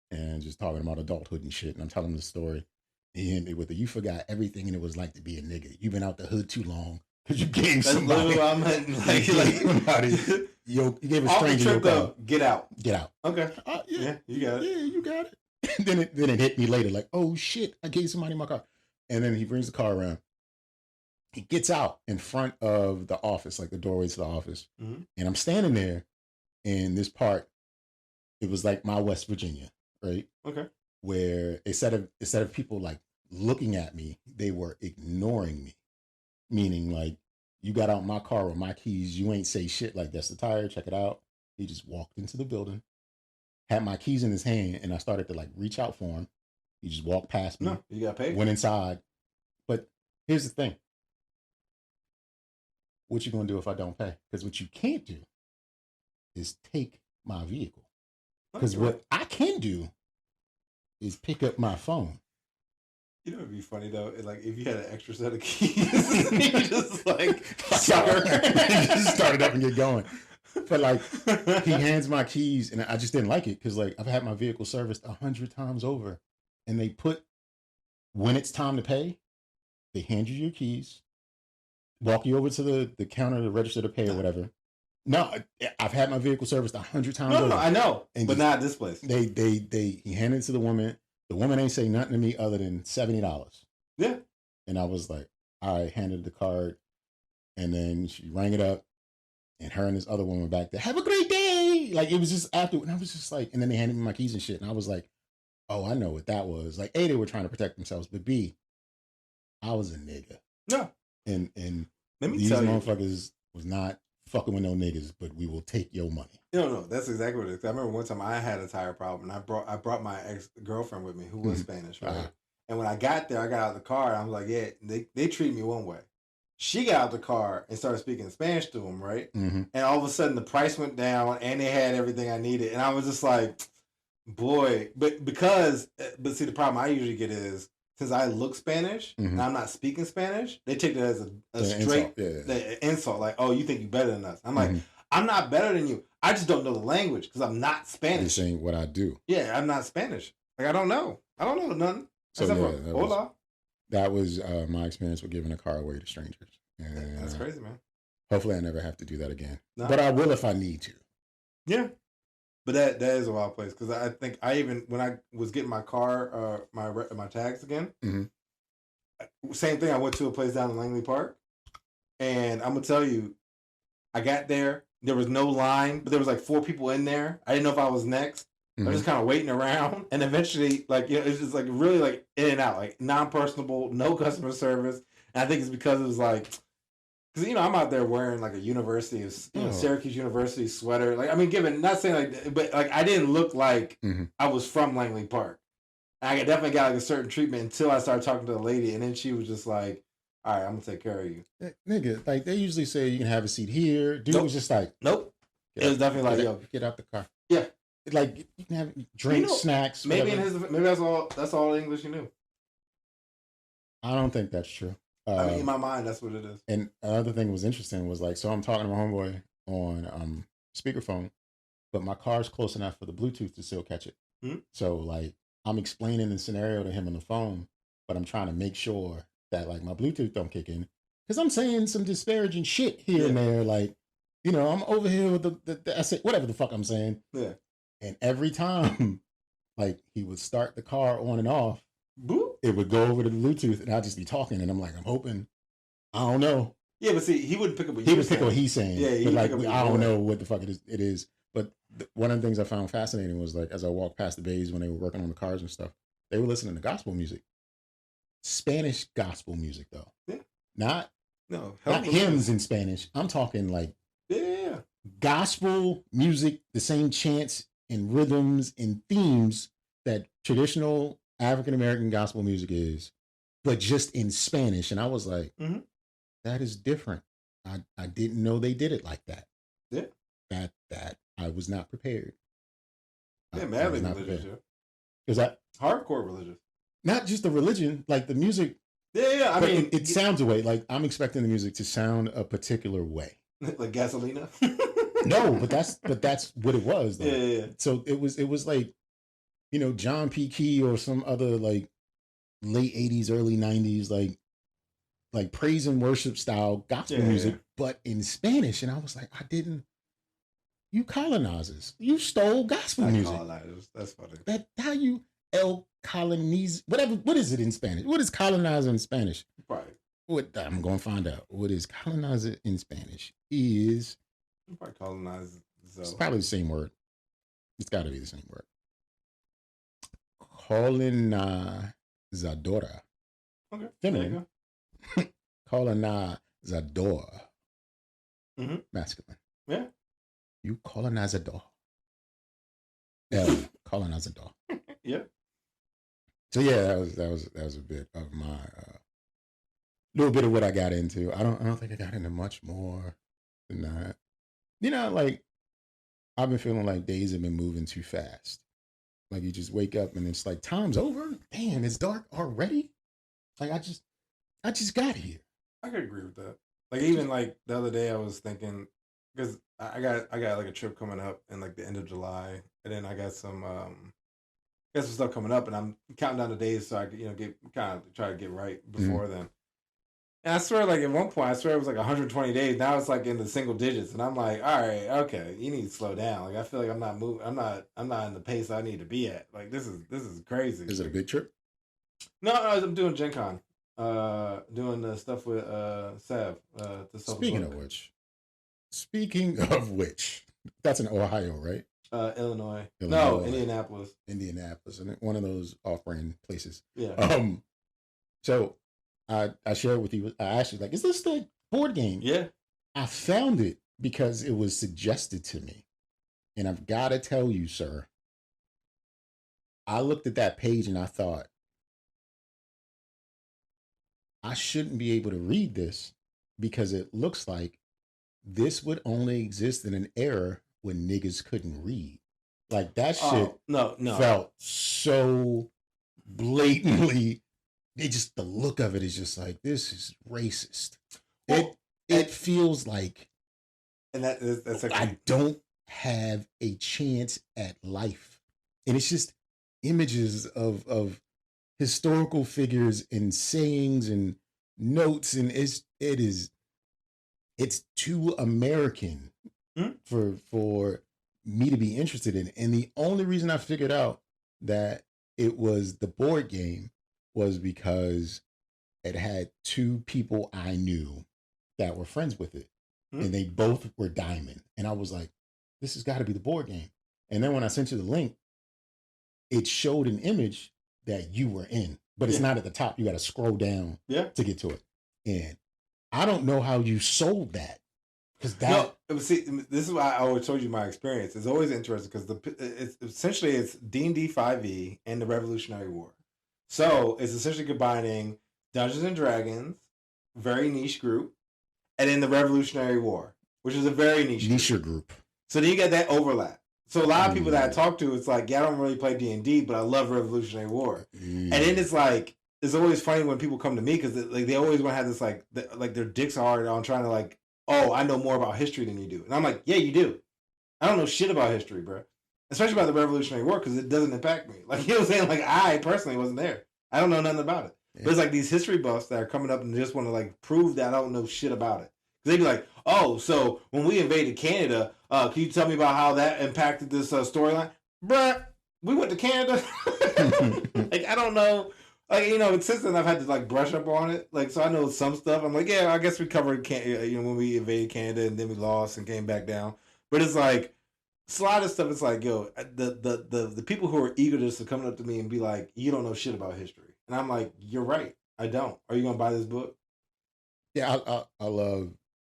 and just talking about adulthood and shit. And I'm telling him the story. He ended with you forgot everything, and it was like to be a nigga. You've been out the hood too long. because you gave
That's
somebody.
literally what I meant.
You gave a
off the
stranger
trip,
your
though,
car.
Get out.
Get out.
Okay.
Yeah,
you got it.
Yeah, you got it. then it hit me later, like, oh shit, I gave somebody my car. And then he brings the car around. He gets out in front of the office, like the doorway to the office.
Mm-hmm.
And I'm standing there in this part. It was like my West Virginia, right?
Okay.
Where instead of people like looking at me, they were ignoring me. Meaning like, you got out my car with my keys, you ain't say shit like that's the tire, check it out. He just walked into the building, had my keys in his hand, and I started to like reach out for him. He just walked past me.
No, you got paid.
Went inside. But here's the thing. What you gonna do if I don't pay? Because what you can't do is take my vehicle. Because what I can do is pick up my phone.
You know, it'd be funny though, like if you had an extra set of keys, you just like
sucker, just started up and get going. But like, he hands my keys, and I just didn't like it because like I've had my vehicle serviced 100 times over, and they put when it's time to pay, they hand you your keys, walk you over to the counter to register to pay or whatever. No, I've had my vehicle serviced 100 times over.
No, I know,
and
but not this place.
He handed it to the woman. The woman ain't say nothing to me other than $70.
Yeah.
And I was like, all right, handed the card. And then she rang it up. And her and this other woman back there, have a great day. Like, it was just after. And I was just like, and then they handed me my keys and shit. And I was like, oh, I know what that was. Like, A, they were trying to protect themselves. But B, I was a nigga.
Yeah.
And
let me
these
tell
motherfuckers was not fucking with no niggas, but we will take your money.
No, that's exactly what it is. I remember one time I had a tire problem, and I brought my ex-girlfriend with me who was Spanish, right? And when I got there, I got out of the car, and I was like, yeah, they treat me one way. She got out the car and started speaking Spanish to him, right? Mm-hmm. And all of a sudden, the price went down, and they had everything I needed. And I was just like, boy. But see, the problem I usually get is, since I look Spanish, and I'm not speaking Spanish, they take it as a straight insult. Like, oh, you think you're better than us. I'm like, I'm not better than you. I just don't know the language because I'm not Spanish.
You're saying what I do.
Yeah, I'm not Spanish. Like, I don't know nothing.
So
Hola.
That was my experience with giving a car away to strangers. And,
that's crazy, man.
Hopefully I never have to do that again. No. But I will if I need to.
Yeah. But that is a wild place because I think when I was getting my car, my tags again, same thing. I went to a place down in Langley Park, and I'm gonna tell you, I got there. There was no line, but there was like 4 people in there. I didn't know if I was next. I was just kind of waiting around, and eventually, like, you know, it's just like really like in and out, like non-personable, no customer service. And I think it's because it was like. Because, you know, I'm out there wearing, like, a Syracuse University sweater. Like, I mean, not saying, like, but, like, I didn't look like I was from Langley Park. I definitely got, like, a certain treatment until I started talking to the lady. And then she was just like, all right, I'm going to take care of you.
Nigga, like, they usually say you can have a seat here. Dude was just like.
Nope. It was definitely like, yo.
Get out the car.
Yeah.
Like, you can have drinks, snacks,
maybe that's all the English you knew.
I don't think that's true.
I mean, in my mind, that's what it is.
And another thing was interesting was like, so I'm talking to my homeboy on speakerphone, but my car's close enough for the Bluetooth to still catch it. Mm-hmm. So like, I'm explaining the scenario to him on the phone, but I'm trying to make sure that like my Bluetooth don't kick in because I'm saying some disparaging shit here and there. Like, you know, I'm over here with the I say whatever the fuck I'm saying. Yeah. And every time, like he would start the car on and off. Boop. It would go over to the Bluetooth, and I'd just be talking, and I'm like, I'm hoping, I don't know.
Yeah, but see, he wouldn't pick up what
he would pick up what he's saying.
Yeah,
but like, I don't know what the fuck it is. But one of the things I found fascinating was like, as I walked past the bays when they were working on the cars and stuff, they were listening to gospel music, Spanish gospel music though. Yeah. Not hymns in Spanish. I'm talking like gospel music, the same chants and rhythms and themes that traditional African-American gospel music is, but just in Spanish. And I was like, that is different. I didn't know they did it like that. Yeah. That I was not prepared.
Yeah, madly religious.
Is that
hardcore religious?
Not just the religion, like the music.
Yeah. I mean,
it sounds a way. Like I'm expecting the music to sound a particular way.
Like Gasolina?
No, but that's what it was though.
Yeah.
So it was like, you know, John P. Key or some other like late 80s, early 90s, like like praise and worship style gospel music, but in Spanish. And I was like, you colonizers, you stole gospel music.
Colonizers, that's funny.
How you colonize, whatever, what is it in Spanish? What is colonizer in Spanish?
Right.
I'm going to find out. What is colonizer in Spanish is...
Probably colonize.
It's probably the same word. It's got to be the same word. Colonizadora.
Okay.
Feminine. Colonizador.
Mm-hmm.
Masculine.
Yeah.
You colonizador. Colonizador.
Yeah.
So yeah, that was a bit of my little bit of what I got into. I don't think I got into much more than that. You know, like I've been feeling like days have been moving too fast. Like you just wake up and it's like time's over. Damn, it's dark already. Like I just got here.
I could agree with that. Like even like the other day I was thinking, because I got like a trip coming up in like the end of July, and then I got some stuff coming up, and I'm counting down the days so I could get kind of try to get right before then. And I swear, like at one point, I swear it was like 120 days. Now it's like in the single digits, and I'm like, all right, okay, you need to slow down. Like I feel like I'm not moving. I'm not in the pace I need to be at. Like this is crazy.
Is it a big trip?
No, I'm doing Gen Con. Doing the stuff with Sav.
Speaking of which, that's in Ohio, right?
Illinois. No, Indianapolis.
And one of those off-brand places.
Yeah.
So I shared with you. I asked you, like, is this the board game?
Yeah.
I found it because it was suggested to me, and I've got to tell you, sir. I looked at that page and I thought, I shouldn't be able to read this because it looks like this would only exist in an era when niggas couldn't read. Like that shit
no.
felt so blatantly, the look of it is just like, this is racist. Well, it feels like,
and that's actually,
I don't have a chance at life. And it's just images of historical figures and sayings and notes, and it's too American for me to be interested in. And the only reason I figured out that it was the board game was because it had two people I knew that were friends with it, and they both were diamond. And I was like, this has got to be the board game. And then when I sent you the link, it showed an image that you were in, but it's not at the top. You got to scroll down to get to it. And I don't know how you sold that.
See, this is why I always told you my experience. It's always interesting because it's essentially D&D 5e and the Revolutionary War. So it's essentially combining Dungeons and Dragons, very niche group, and then the Revolutionary War, which is a very niche
group.
So then you get that overlap. So a lot of people that I talk to, it's like, yeah, I don't really play D&D, but I love Revolutionary War. And then it's like, it's always funny when people come to me because they always want to have this like their dicks hard on trying to like, oh, I know more about history than you do. And I'm like, yeah, you do. I don't know shit about history, bro. Especially about the Revolutionary War because it doesn't impact me. Like, you know what I'm saying? Like, I personally wasn't there. I don't know nothing about it. Yeah. But it's like these history buffs that are coming up and just want to like prove that I don't know shit about it. They'd be like, oh, so when we invaded Canada, can you tell me about how that impacted this storyline? Bruh, we went to Canada. Like, I don't know. Like, since then I've had to like brush up on it. Like, so I know some stuff. I'm like, yeah, I guess we covered when we invaded Canada and then we lost and came back down. But it's like, a lot of stuff. It's like, yo, the people who are eager just to come up to me and be like, you don't know shit about history. And I'm like, you're right. I don't. Are you going to buy this book?
Yeah, I love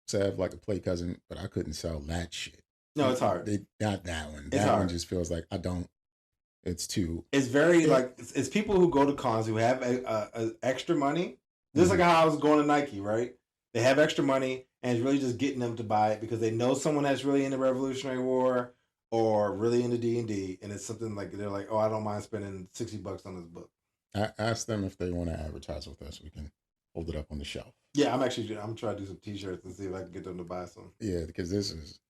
Sav like a play cousin, but I couldn't sell that shit.
No, it's hard.
Not that one.
It's hard.
One just feels like I don't. It's too.
It's very like it's people who go to cons who have extra money. Just like how I was going to Nike, right? They have extra money, and it's really just getting them to buy it because they know someone that's really into Revolutionary War or really into D&D, and it's something like they're like, oh, I don't mind spending $60 on this book.
I asked them if they want to advertise with us. We can hold it up on the shelf.
Yeah, I'm trying to do some T-shirts and see if I can get them to buy some.
Yeah, because this is.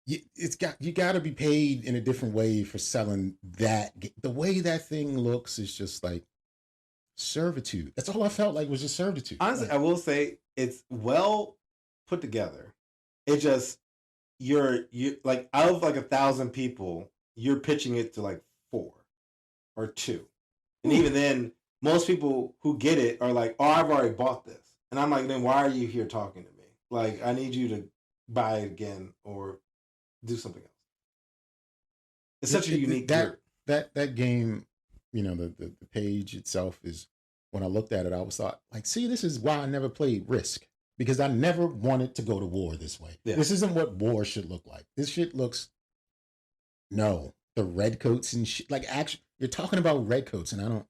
You got to be paid in a different way for selling that. The way that thing looks is just like servitude. That's all I felt like was just servitude.
Honestly,
like,
I will say it's well put together. It just you like out of like 1,000 people, you're pitching it to like 4 or 2, and even then, most people who get it are like, "Oh, I've already bought this," and I'm like, "Then why are you here talking to me? Like, I need you to buy it again or do something else." It's such a unique group.
That game, you know, the page itself is, when I looked at it, I was thought like, see, this is why I never played Risk, because I never wanted to go to war this way. Yeah. This isn't what war should look like. This shit looks, no, the redcoats and shit. Like, actually, you're talking about redcoats, and I don't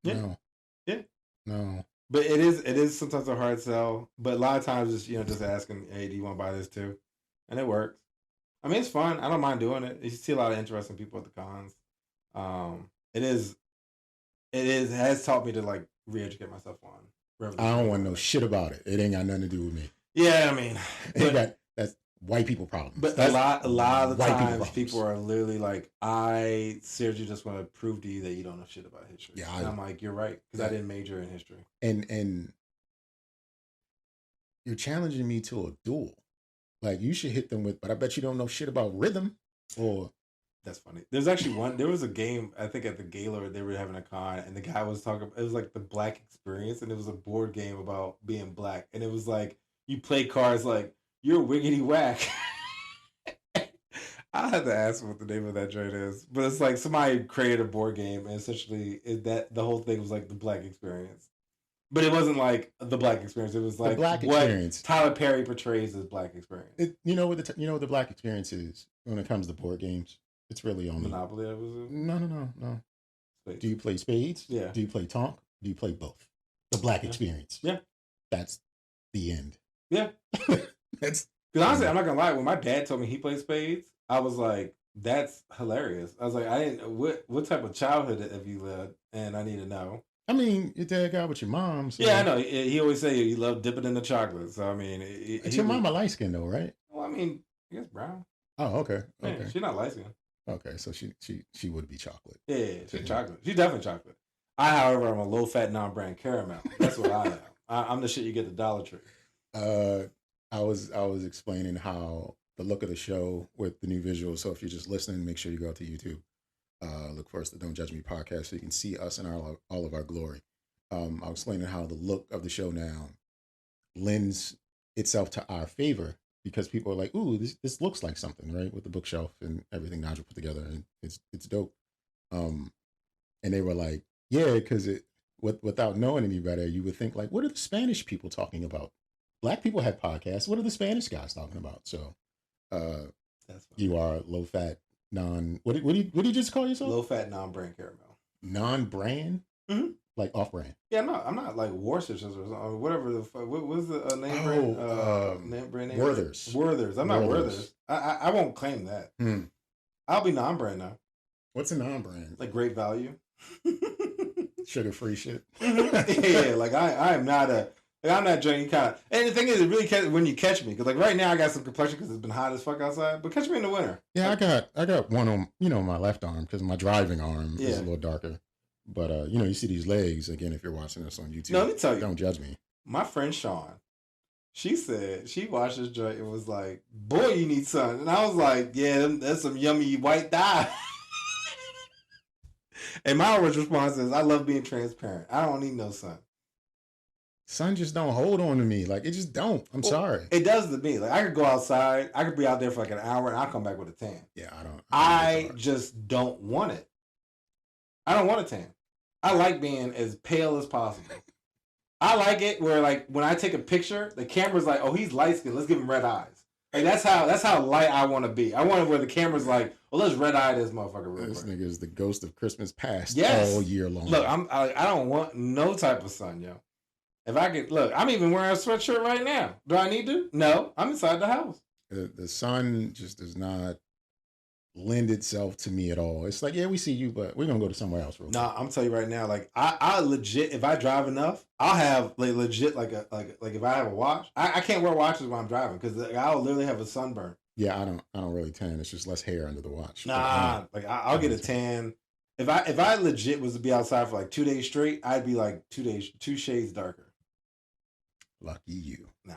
know.
Yeah.
No.
But it is sometimes a hard sell. But a lot of times, it's, you know, just asking, "Hey, do you want to buy this too?" And it works. I mean, it's fun. I don't mind doing it. You see a lot of interesting people at the cons. It has taught me to like re-educate myself on.
I don't want no shit about it. It ain't got nothing to do with me.
Yeah, I mean,
that's white people problems.
But
that's
a lot of the times, people are literally like, "I seriously just want to prove to you that you don't know shit about history." Yeah, and I'm like, "You're right," because I didn't major in history.
And you're challenging me to a duel. Like, you should hit them with, but I bet you don't know shit about rhythm. Or
that's funny. There's actually there was a game, I think at the Gala, they were having a con, and the guy was talking, it was like the Black Experience, and it was a board game about being black. And it was like, you play cards like, "You're wiggity whack." I had to ask what the name of that joint is. But it's like somebody created a board game, and essentially the whole thing was like the Black Experience. But it wasn't like the Black Experience. It was like
the Black Experience.
Tyler Perry portrays as Black Experience.
You know what the Black Experience is when it comes to board games? It's really only
Monopoly. I was
no.
Spades.
Do you play spades?
Yeah.
Do you play Tonk? Do you play both? The Black Experience.
Yeah. That's
the end.
Yeah.
That's
because honestly, I'm not gonna lie. When my dad told me he played spades, I was like, "That's hilarious." I was like, "I didn't. What type of childhood have you lived?" And I need to know.
I mean, your dad got with your mom. So.
Yeah, I know. He always say he loved dipping in the chocolate. So I mean,
your mama light skinned though, right?
Well, I mean, I guess brown.
Oh, okay.
Yeah, she's not light skinned.
Okay, so she would be chocolate.
Yeah, she's chocolate. She's definitely chocolate. I, however, am a low fat non-brand caramel. That's what I am. I'm the shit you get at the Dollar Tree.
I was explaining how the look of the show with the new visuals. So if you're just listening, make sure you go to YouTube. Look for us, the Don't Judge Me podcast, so you can see us in all of our glory. I was explaining how the look of the show now lends itself to our favor because people are like, "Ooh, this looks like something," right? With the bookshelf and everything Nigel put together, and it's dope. And they were like, "Yeah," because without knowing any better, you would think like, "What are the Spanish people talking about? Black people have podcasts. What are the Spanish guys talking about?" So, you are low fat what do you just call yourself?
Low fat non-brand caramel.
Non-brand?
Mm-hmm.
Like off-brand?
Yeah, no, I'm not like Worcestershire or whatever the fuck. What was the name brand? Name brand name? Werther's. I'm not Werther's. I won't claim that. I'll be non-brand now.
What's a non-brand?
Like Great Value.
Sugar-free shit.
Yeah, like I am not a. Like, I'm not drinking kind of. And the thing is, it really catch when you catch me, because like right now I got some complexion because it's been hot as fuck outside. But catch me in the winter.
Yeah, I got one on my left arm because my driving arm is a little darker. But you see these legs again if you're watching this on YouTube.
No, let me tell you.
Don't judge me.
My friend Sean, she said she watched this joint and was like, "Boy, you need sun." And I was like, "Yeah, that's some yummy white dye." And my response is, "I love being transparent. I don't need no sun."
Sun just don't hold on to me. Like, it just don't. I'm sorry.
It does to me. Like, I could go outside. I could be out there for like an hour, and I'll come back with a tan.
Yeah, I don't.
I just don't want it. I don't want a tan. I like being as pale as possible. I like it where, like, when I take a picture, the camera's like, "Oh, he's light skinned. Let's give him red eyes." Like, that's how light I want to be. I want it where the camera's like, "Well, let's red eye this motherfucker real
This
quick."
nigga is the ghost of Christmas past all year long.
Look, I don't want no type of sun, yo. If I could, look, I'm even wearing a sweatshirt right now. Do I need to? No, I'm inside the house.
The sun just does not lend itself to me at all. It's like, yeah, we see you, but we're gonna go to somewhere else real quick.
Nah, I'm telling you right now, like I legit, if I drive enough, I'll have like legit like if I have a watch, I can't wear watches when I'm driving because I'll literally have a sunburn.
Yeah, I don't really tan. It's just less hair under the watch.
Nah, like I'll get a tan. If I legit was to be outside for like 2 days straight, I'd be like 2 shades darker.
Lucky you.
Nah,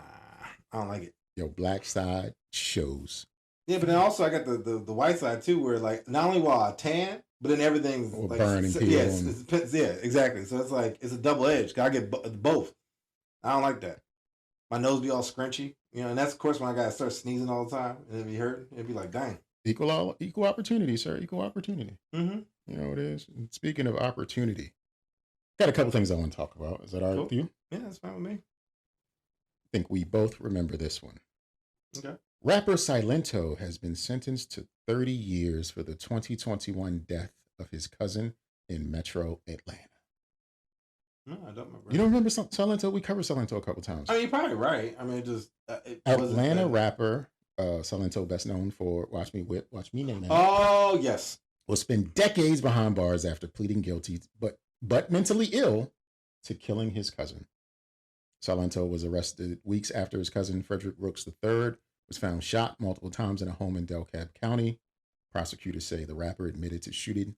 I don't like it.
Your black side shows.
Yeah, but then also I got the white side too, where like not only will I tan, but then everything's
or
like
burn and peel.
Yeah, exactly. So it's like it's a double edge. I get both. I don't like that. My nose be all scrunchy, and that's of course when I gotta start sneezing all the time and it be hurting. It'd be like, dang.
Equal opportunity, sir. Equal opportunity.
Mm-hmm.
You know what it is. And speaking of opportunity, got a couple things I want to talk about. Is that all right with you?
Yeah, that's fine with me.
I think we both remember this one.
Okay.
Rapper Silento has been sentenced to 30 years for the 2021 death of his cousin in Metro Atlanta.
No, I don't remember.
You don't remember Silento? We covered Silento a couple times.
I mean, you're probably right. I mean, it just
Atlanta rapper Silento, best known for "Watch Me Whip, Watch Me Name."
Oh yes,
will spend decades behind bars after pleading guilty, but mentally ill, to killing his cousin. Silento was arrested weeks after his cousin Frederick Brooks III was found shot multiple times in a home in DeKalb County. Prosecutors say the rapper admitted to shooting,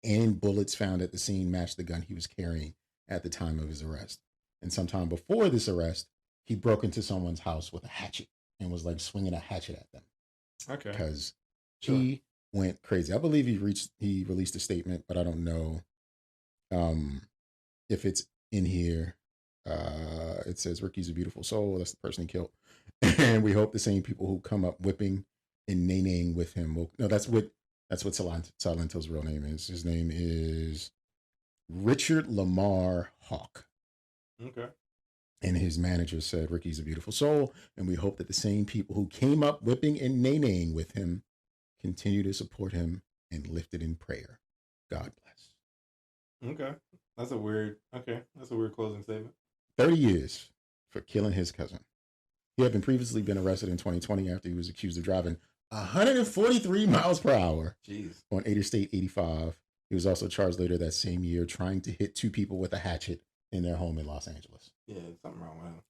and bullets found at the scene matched the gun he was carrying at the time of his arrest. And sometime before this arrest, he broke into someone's house with a hatchet and was like swinging a hatchet at them.
Okay.
Because he went crazy. I believe he released a statement, but I don't know if it's in here. It says Ricky's a beautiful soul. That's the person he killed. And we hope the same people who come up whipping and nay-naying with him will. No, that's what Silento's real name is. His name is Richard Lamar Hawk.
Okay.
And his manager said Ricky's a beautiful soul, and we hope that the same people who came up whipping and nay-naying with him continue to support him and lift it in prayer. God bless.
Okay. That's a weird closing statement.
30 years for killing his cousin. He had previously been arrested in 2020 after he was accused of driving 143 miles per hour on Interstate 85. He was also charged later that same year trying to hit two people with a hatchet in their home in Los Angeles.
Yeah, something wrong with him.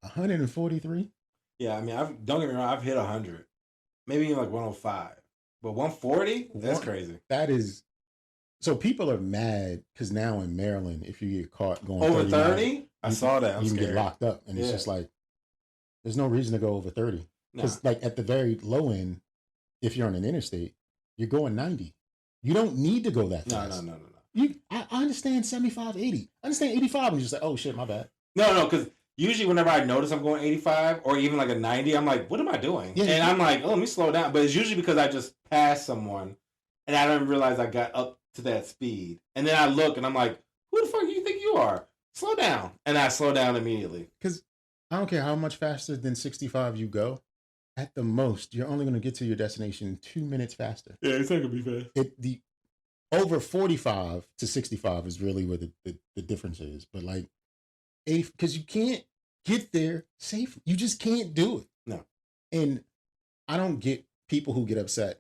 143?
Yeah, I mean, don't get me wrong, I've hit 100. Maybe even like 105. But 140? That's crazy.
That is... So people are mad because now in Maryland, if you get caught going
over 30? I saw that.
You can get locked up. And it's just like, there's no reason to go over 30. Because like at the very low end, if you're on an interstate, you're going 90. You don't need to go that fast. No. I understand 75, 80. I understand 85 and you're just like, oh shit, my bad.
No, because usually whenever I notice I'm going 85 or even like a 90, I'm like, what am I doing? Yeah, and I'm like, oh, let me slow down. But it's usually because I just passed someone and I don't realize I got up to that speed. And then I look and I'm like, who the fuck do you think you are? Slow down. And I slow down immediately.
Because I don't care how much faster than 65 you go. At the most, you're only going to get to your destination 2 minutes faster.
Yeah, it's not going to be fast.
The over 45 to 65 is really where the difference is. But like, because you can't get there safely. You just can't do it.
No.
And I don't get people who get upset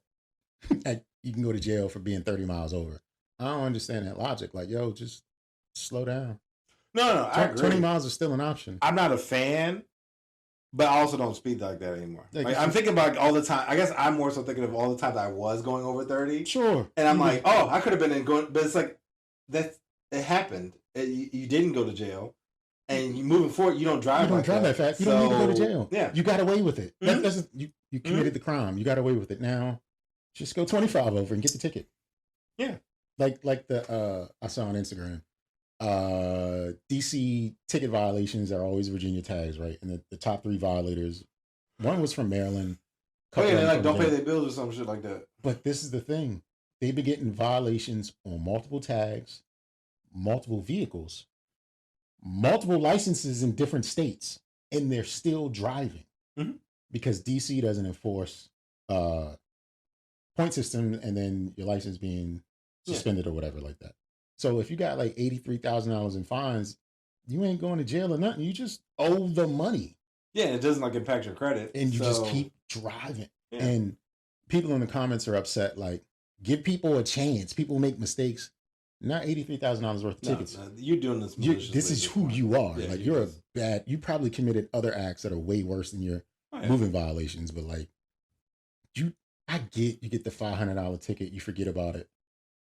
at you can go to jail for being 30 miles over. I don't understand that logic. Like, yo, just slow down.
No, I agree.
20 miles is still an option.
I'm not a fan, but I also don't speed like that anymore. Like, I'm thinking about all the time. I guess I'm more so thinking of all the times I was going over 30.
Sure.
And I'm like, oh, I could have been going, but it's like, it happened. You didn't go to jail. And you moving forward, you don't drive
that fast. You don't need to go to jail.
Yeah.
You got away with it. Mm-hmm. You committed the crime. You got away with it. Now, just go 25 over and get the ticket.
Yeah.
Like the I saw on Instagram. DC ticket violations are always Virginia tags, right? And the top 3 violators, one was from Maryland.
Oh yeah, they like don't pay their bills or some shit like that.
But this is the thing. They be getting violations on multiple tags, multiple vehicles, multiple licenses in different states, and they're still driving.
Mm-hmm. Because
DC doesn't enforce point system and then your license being suspended or whatever like that. So if you got like $83,000 in fines, you ain't going to jail or nothing. You just owe the money.
Yeah, it doesn't like impact your credit.
And you just keep driving. Yeah. And people in the comments are upset, like, give people a chance. People make mistakes. Not $83,000 worth of tickets. No,
you're doing this.
This is who you are. Yeah, like you're you probably committed other acts that are way worse than your moving violations. But like, I get you get the $500 ticket, you forget about it.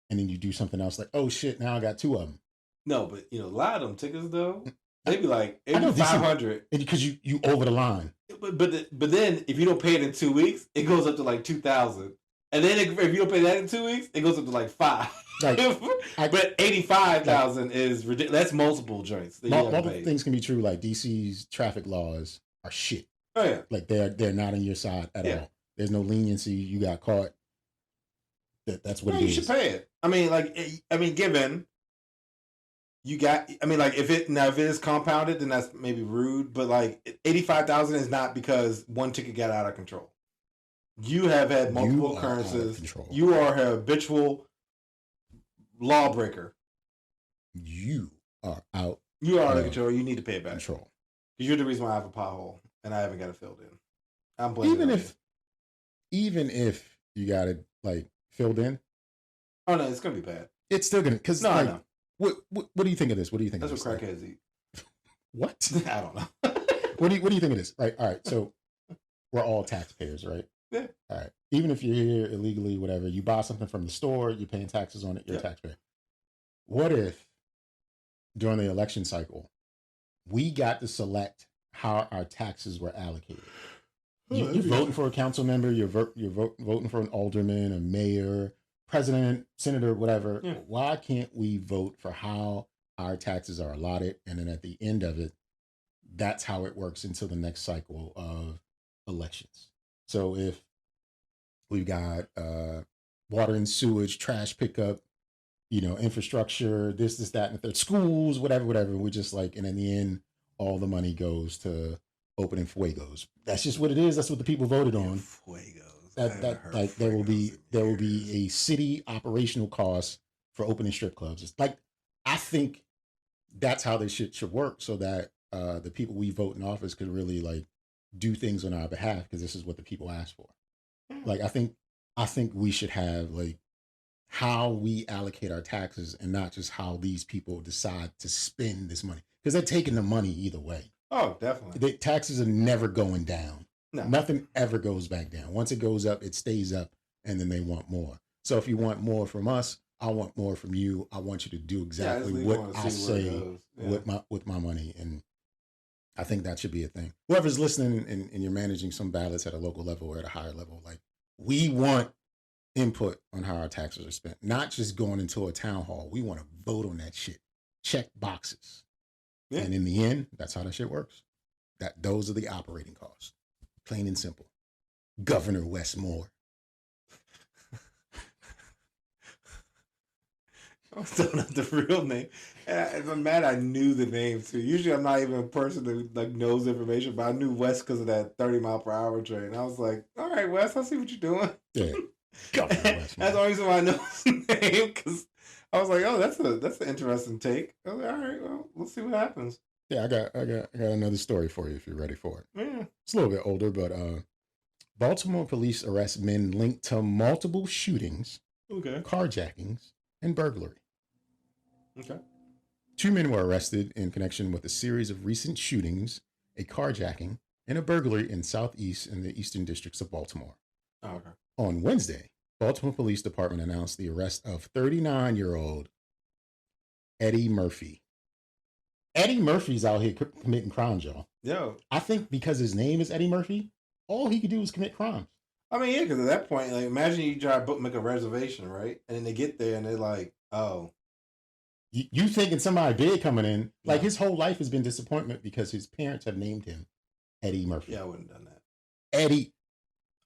and then you do something else like, oh shit, now I got 2 of them.
No, but a lot of them tickets though, they'd be like, it'd be 500
because you over the line.
But then if you don't pay it in 2 weeks, it goes up to like 2,000, and then if you don't pay that in 2 weeks, it goes up to like 5. But 85,000 is ridiculous. That's multiple joints.
Multiple things can be true. Like DC's traffic laws are shit.
Oh yeah,
like they're not on your side at all. There's no leniency. You got caught. That's what it is.
You should pay it. Given you got. If it is compounded, then that's maybe rude. But like 85,000 is not because one ticket got out of control. You have had multiple occurrences. You are a habitual lawbreaker.
You are out.
You are out of control. You need to pay it back.
Control.
Because you're the reason why I have a pothole and I haven't got it filled in. I'm blaming
even if you got it like filled in.
Oh no, it's gonna be bad.
It's still gonna I know. What do you think of this? What do you think?
That's what crackheads eat.
What?
I don't know.
What do you think of this? Right. All right. So we're all taxpayers, right?
Yeah.
All right. Even if you're here illegally, whatever, you buy something from the store, you're paying taxes on it, you're a taxpayer. What if during the election cycle, we got to select how our taxes were allocated? You're voting for a council member, you're voting for an alderman, a mayor, president, senator, whatever. Yeah. Why can't we vote for how our taxes are allotted? And then at the end of it, that's how it works until the next cycle of elections. So if we've got water and sewage, trash pickup, infrastructure, this, that, and the third, schools, whatever, we're just like, and in the end, all the money goes to opening fuegos. That's just what it is. That's what the people voted on.
Fuegos.
There will be a city operational cost for opening strip clubs. It's like, I think that's how this shit should work, so that the people we vote in office could really like do things on our behalf, because this is what the people asked for. Like, I think we should have like how we allocate our taxes, and not just how these people decide to spend this money, because they're taking the money either way.
Oh, definitely.
The taxes are never going down.
No.
Nothing ever goes back down. Once it goes up, it stays up, and then they want more. So if you want more from us, I want more from you. I want you to do exactly what I say with my money. And I think that should be a thing. Whoever's listening and you're managing some ballots at a local level or at a higher level, like, we want input on how our taxes are spent, not just going into a town hall. We want to vote on that shit. Check boxes. Yeah. And in the end, that's how that shit works. Those are the operating costs. Plain and simple. Governor Westmore.
I don't know the real name. And I'm mad I knew the name too. Usually I'm not even a person that like knows information, but I knew Wes because of that 30-mile-per-hour train. I was like, all right, Wes, I see what you're doing.
Yeah. Governor Westmore.
That's the only reason why I know his name, because I was like, oh, that's an interesting take. I was like, all right, well, let's see what happens.
Yeah, I got another story for you if you're ready for it.
Yeah.
It's a little bit older, but Baltimore police arrest men linked to multiple shootings, carjackings, and burglary.
Okay.
2 men were arrested in connection with a series of recent shootings, a carjacking, and a burglary in Southeast and the Eastern districts of Baltimore.
Oh, okay.
On Wednesday, Baltimore Police Department announced the arrest of 39-year-old Eddie Murphy. Eddie Murphy's out here committing crimes, y'all.
Yo.
I think because his name is Eddie Murphy, all he could do is commit crimes.
I mean, yeah, because at that point, like, imagine you try to make a reservation, right? And then they get there and they're like, oh.
You thinking somebody big coming in. Like, his whole life has been disappointment because his parents have named him Eddie Murphy.
Yeah, I wouldn't have done that.
Eddie.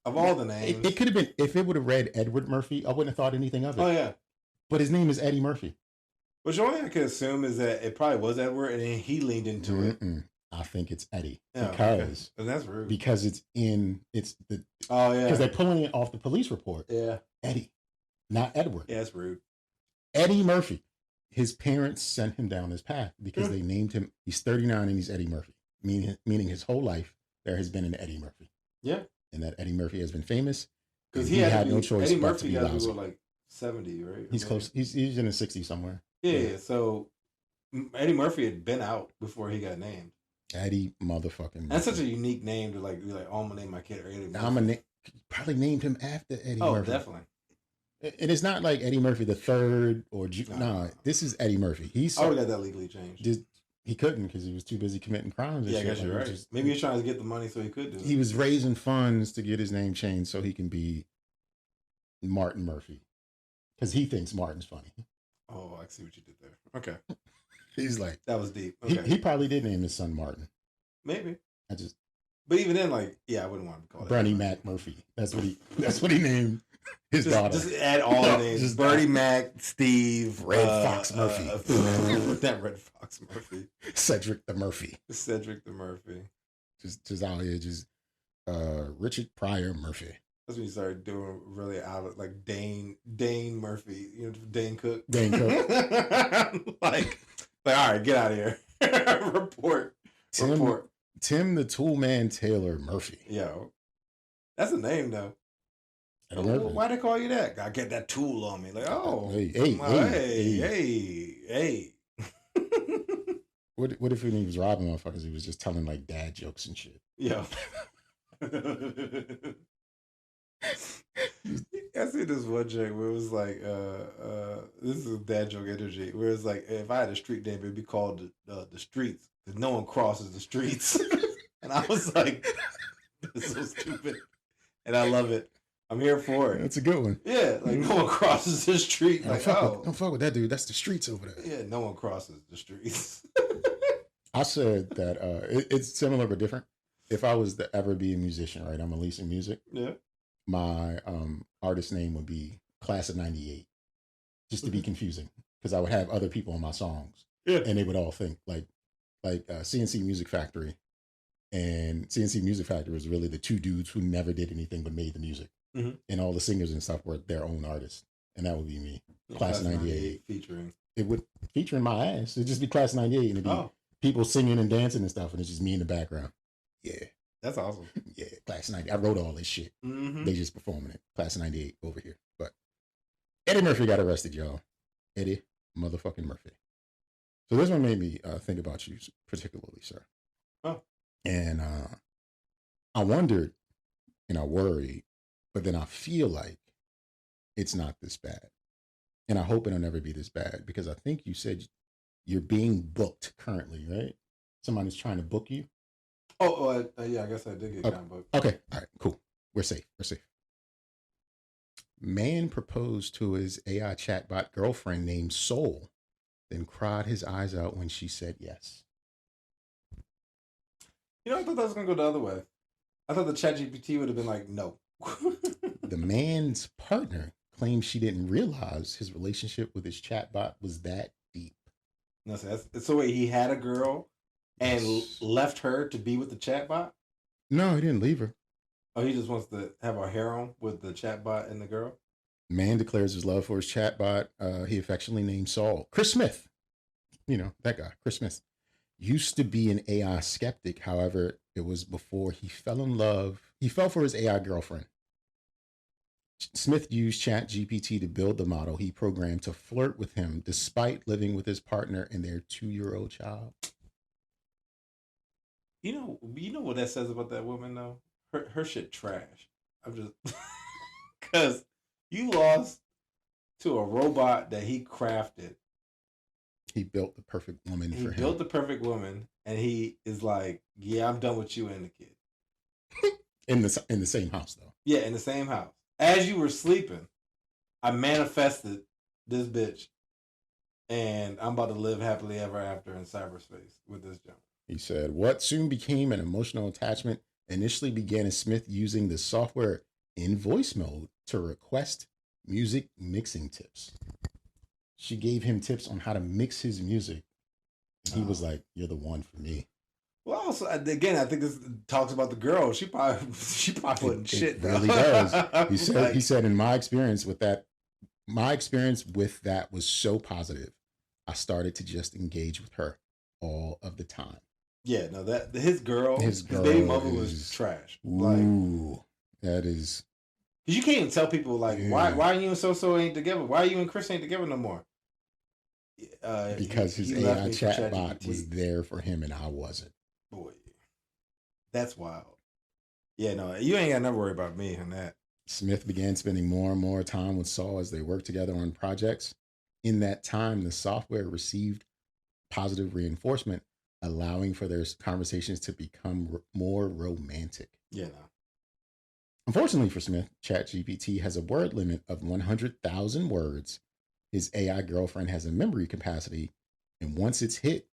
Of all the names.
It could have been, if it would have read Edward Murphy, I wouldn't have thought anything of it.
Oh, yeah.
But his name is Eddie Murphy.
Which the only thing I could assume is that it probably was Edward, and then he leaned into it.
I think it's Eddie.
Yeah,
because
that's rude.
Because it's the
oh yeah,
because they're pulling it off the police report.
Yeah,
Eddie, not Edward.
Yeah, that's rude.
Eddie Murphy. His parents sent him down this path because they named him. He's 39 and he's Eddie Murphy, meaning his whole life there has been an Eddie Murphy.
Yeah,
and that Eddie Murphy has been famous
because he had
no choice.
Eddie
but to
Murphy
be
got
lousy.
to go like 70, right?
He's close. He's in his 60s somewhere.
Yeah, so Eddie Murphy had been out before he got named.
Eddie motherfucking Murphy.
That's such a unique name to like be like, oh, I'm gonna name my kid Eddie Murphy.
Probably named him after Eddie Murphy.
Oh, definitely.
And it's not like Eddie Murphy the third or no. This is Eddie Murphy. He's
I would have got that legally changed.
He couldn't because he was too busy committing crimes.
Yeah, I guess you're right. Maybe he's trying to get the money so he could do it.
He was raising funds to get his name changed so he can be Martin Murphy because he thinks Martin's funny.
Oh, I see what you did there. Okay.
He's like,
that was deep. Okay.
He probably did name his son Martin.
Maybe.
But
even then, like, yeah, I wouldn't want to call it
Bernie Mac Murphy. That's what he named his daughter.
Just add all the names. Just Bernie Mac, Steve,
Red Fox Murphy.
That Red Fox Murphy.
Cedric the Murphy. Just out here, Richard Pryor Murphy.
That's when you started doing really out of like Dane Murphy, Dane Cook. like all right, get out of here. Report.
Tim the Toolman Taylor Murphy.
Yo, that's a name though. Why they call you that? I get that tool on me. Like, oh, hey.
What if he was robbing motherfuckers? He was just telling like dad jokes and shit.
Yeah. I see this one joke where it was like, this is dad joke energy, where it's like, if I had a street name, it'd be called the Streets, because no one crosses the streets. And I was like, this is so stupid. And I love it. I'm here for it.
That's a good one.
Yeah, like no one crosses the street. Like,
don't fuck with that dude. That's the streets over there.
Yeah, no one crosses the streets.
I said that it's similar but different. If I was to ever be a musician, right? I'm releasing music.
Yeah.
My artist name would be Class of '98, just to be confusing, because I would have other people on my songs, and they would all think like CNC Music Factory, and CNC Music Factory was really the two dudes who never did anything but made the music, and all the singers and stuff were their own artists, and that would be me, Class of '98
featuring.
It would featuring my ass. It'd just be Class of '98, and it'd be people singing and dancing and stuff, and it's just me in the background. Yeah.
That's awesome.
Yeah, Class of '98. I wrote all this shit. They just performing it. Class of '98 over here. But Eddie Murphy got arrested, y'all. Eddie motherfucking Murphy. So this one made me think about you particularly, sir.
Oh.
And I wondered and I worried, but then I feel like it's not this bad. And I hope it'll never be this bad, because I think you said you're being booked currently, right? Somebody's trying to book you.
Yeah, I guess I did get kind of booked.
Okay, all right, cool. We're safe. Man proposed to his AI chatbot girlfriend named Soul, then cried his eyes out when she said yes.
I thought that was going to go the other way. I thought the ChatGPT would have been like, no.
The man's partner claimed she didn't realize his relationship with his chatbot was that deep.
No, so wait, he had a girl and left her to be with the chatbot?
No, he didn't leave her.
Oh, he just wants to have a harem with the chatbot and the girl?
Man declares his love for his chatbot. He affectionately named Saul. Chris Smith. That guy, Chris Smith. Used to be an AI skeptic. However, it was before he fell in love. He fell for his AI girlfriend. Smith used ChatGPT to build the model he programmed to flirt with him despite living with his partner and their 2-year-old child.
You know what that says about that woman though? Her shit trash. I'm just because you lost to a robot that he crafted.
He built the perfect woman for him. He
built the perfect woman, and he is like, "Yeah, I'm done with you and the kid."
in the same house though.
Yeah, in the same house. As you were sleeping, I manifested this bitch, and I'm about to live happily ever after in cyberspace with this junk.
He said, what soon became an emotional attachment initially began as Smith using the software in voice mode to request music mixing tips. She gave him tips on how to mix his music. He was like, you're the one for me.
Well, also, again, I think this talks about the girl. She probably wasn't shit.
It really does. He said, in my experience with that was so positive. I started to just engage with her all of the time. Yeah, no, his baby mother was trash. Ooh, that is.
Because you can't even tell people like, why you and so ain't together? Why you and Chris ain't together no more?
Because his AI chatbot was there for him and I wasn't.
Boy, that's wild. Yeah, no, you ain't got to never worry about me on that.
Smith began spending more and more time with Saul as they worked together on projects. In that time, the software received positive reinforcement, allowing for their conversations to become more romantic.
Yeah, no.
Unfortunately for Smith, ChatGPT has a word limit of 100,000 words. His AI girlfriend has a memory capacity, and once it's hit,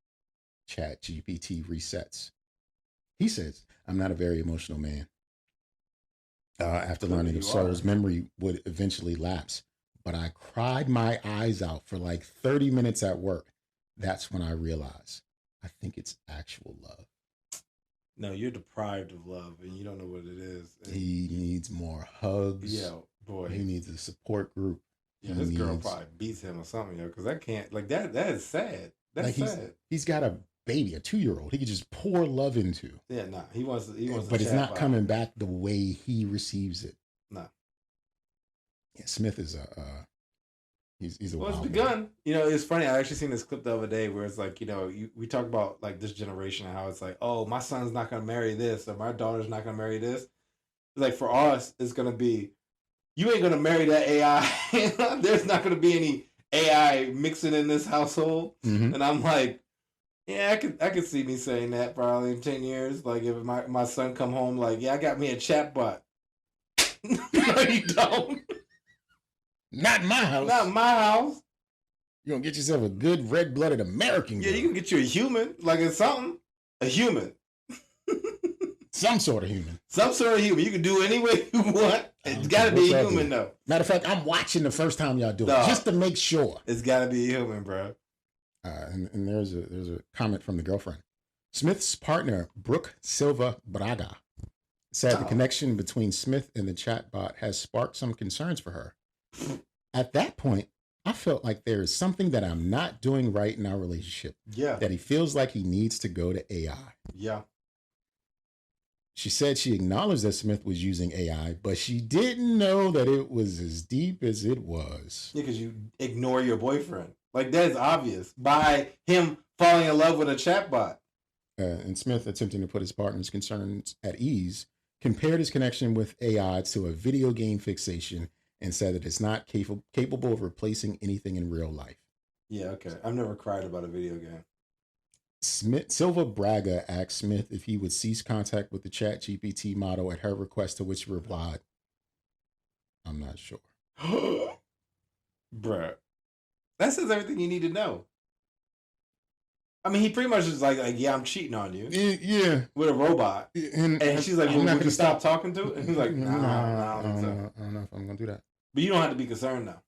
ChatGPT resets. He says, "I'm not a very emotional man." After learning that Saul's memory would eventually lapse, but I cried my eyes out for like 30 minutes at work. That's when I realized I think it's actual love.
No, you're deprived of love, and you don't know what it is. And
he needs more hugs.
Yeah, boy.
He needs a support group.
Yeah, his girl probably beats him or something, yo, because that can't, like, that is sad. That's
like
sad.
He's got a baby, a 2-year-old. He could just pour love into.
Yeah, nah. He wants
but it's not coming back the way he receives it.
Nah.
Yeah, Smith is he's a wild
it's begun. Boy. You know, it's funny. I actually seen this clip the other day where it's like, you know, we talk about like this generation and how it's like, oh, my son's not gonna marry this or my daughter's not gonna marry this. It's like for us, it's gonna be, you ain't gonna marry that AI. There's not gonna be any AI mixing in this household. Mm-hmm. And I'm like, yeah, I could see me saying that probably in 10 years. Like if my son come home like, yeah, I got me a chatbot. No, you don't.
Not in my house.
Not in my house.
You're going to get yourself a good red-blooded American girl.
Yeah, you can get you a human. Like it's something. A human.
Some sort of human.
Some sort of human. You can do any way you want. It's got to be a human, though.
Matter of fact, I'm watching the first time y'all do it. Just to make sure.
It's got to be a human, bro.
And there's a comment from the girlfriend. Smith's partner, Brooke Silva Braga, said the connection between Smith and the chatbot has sparked some concerns for her. At that point, I felt like there is something that I'm not doing right in our relationship.
Yeah.
That he feels like he needs to go to AI.
Yeah.
She said she acknowledged that Smith was using AI, but she didn't know that it was as deep as it was.
Yeah, because you ignore your boyfriend. Like, that is obvious by him falling in love with a chatbot.
And Smith, attempting to put his partner's concerns at ease, compared his connection with AI to a video game fixation and said that it's not capable of replacing anything in real life.
Yeah, okay. I've never cried about a video game.
Silva Braga asked Smith if he would cease contact with the ChatGPT model at her request, to which he replied, "I'm not sure."
Bruh. That says everything you need to know. I mean, he pretty much is like, yeah, I'm cheating on you.
Yeah.
With a robot. And she's like, well, would you stop talking to it? And he's like, nah,
I don't know if I'm going to do that.
But you don't have to be concerned now.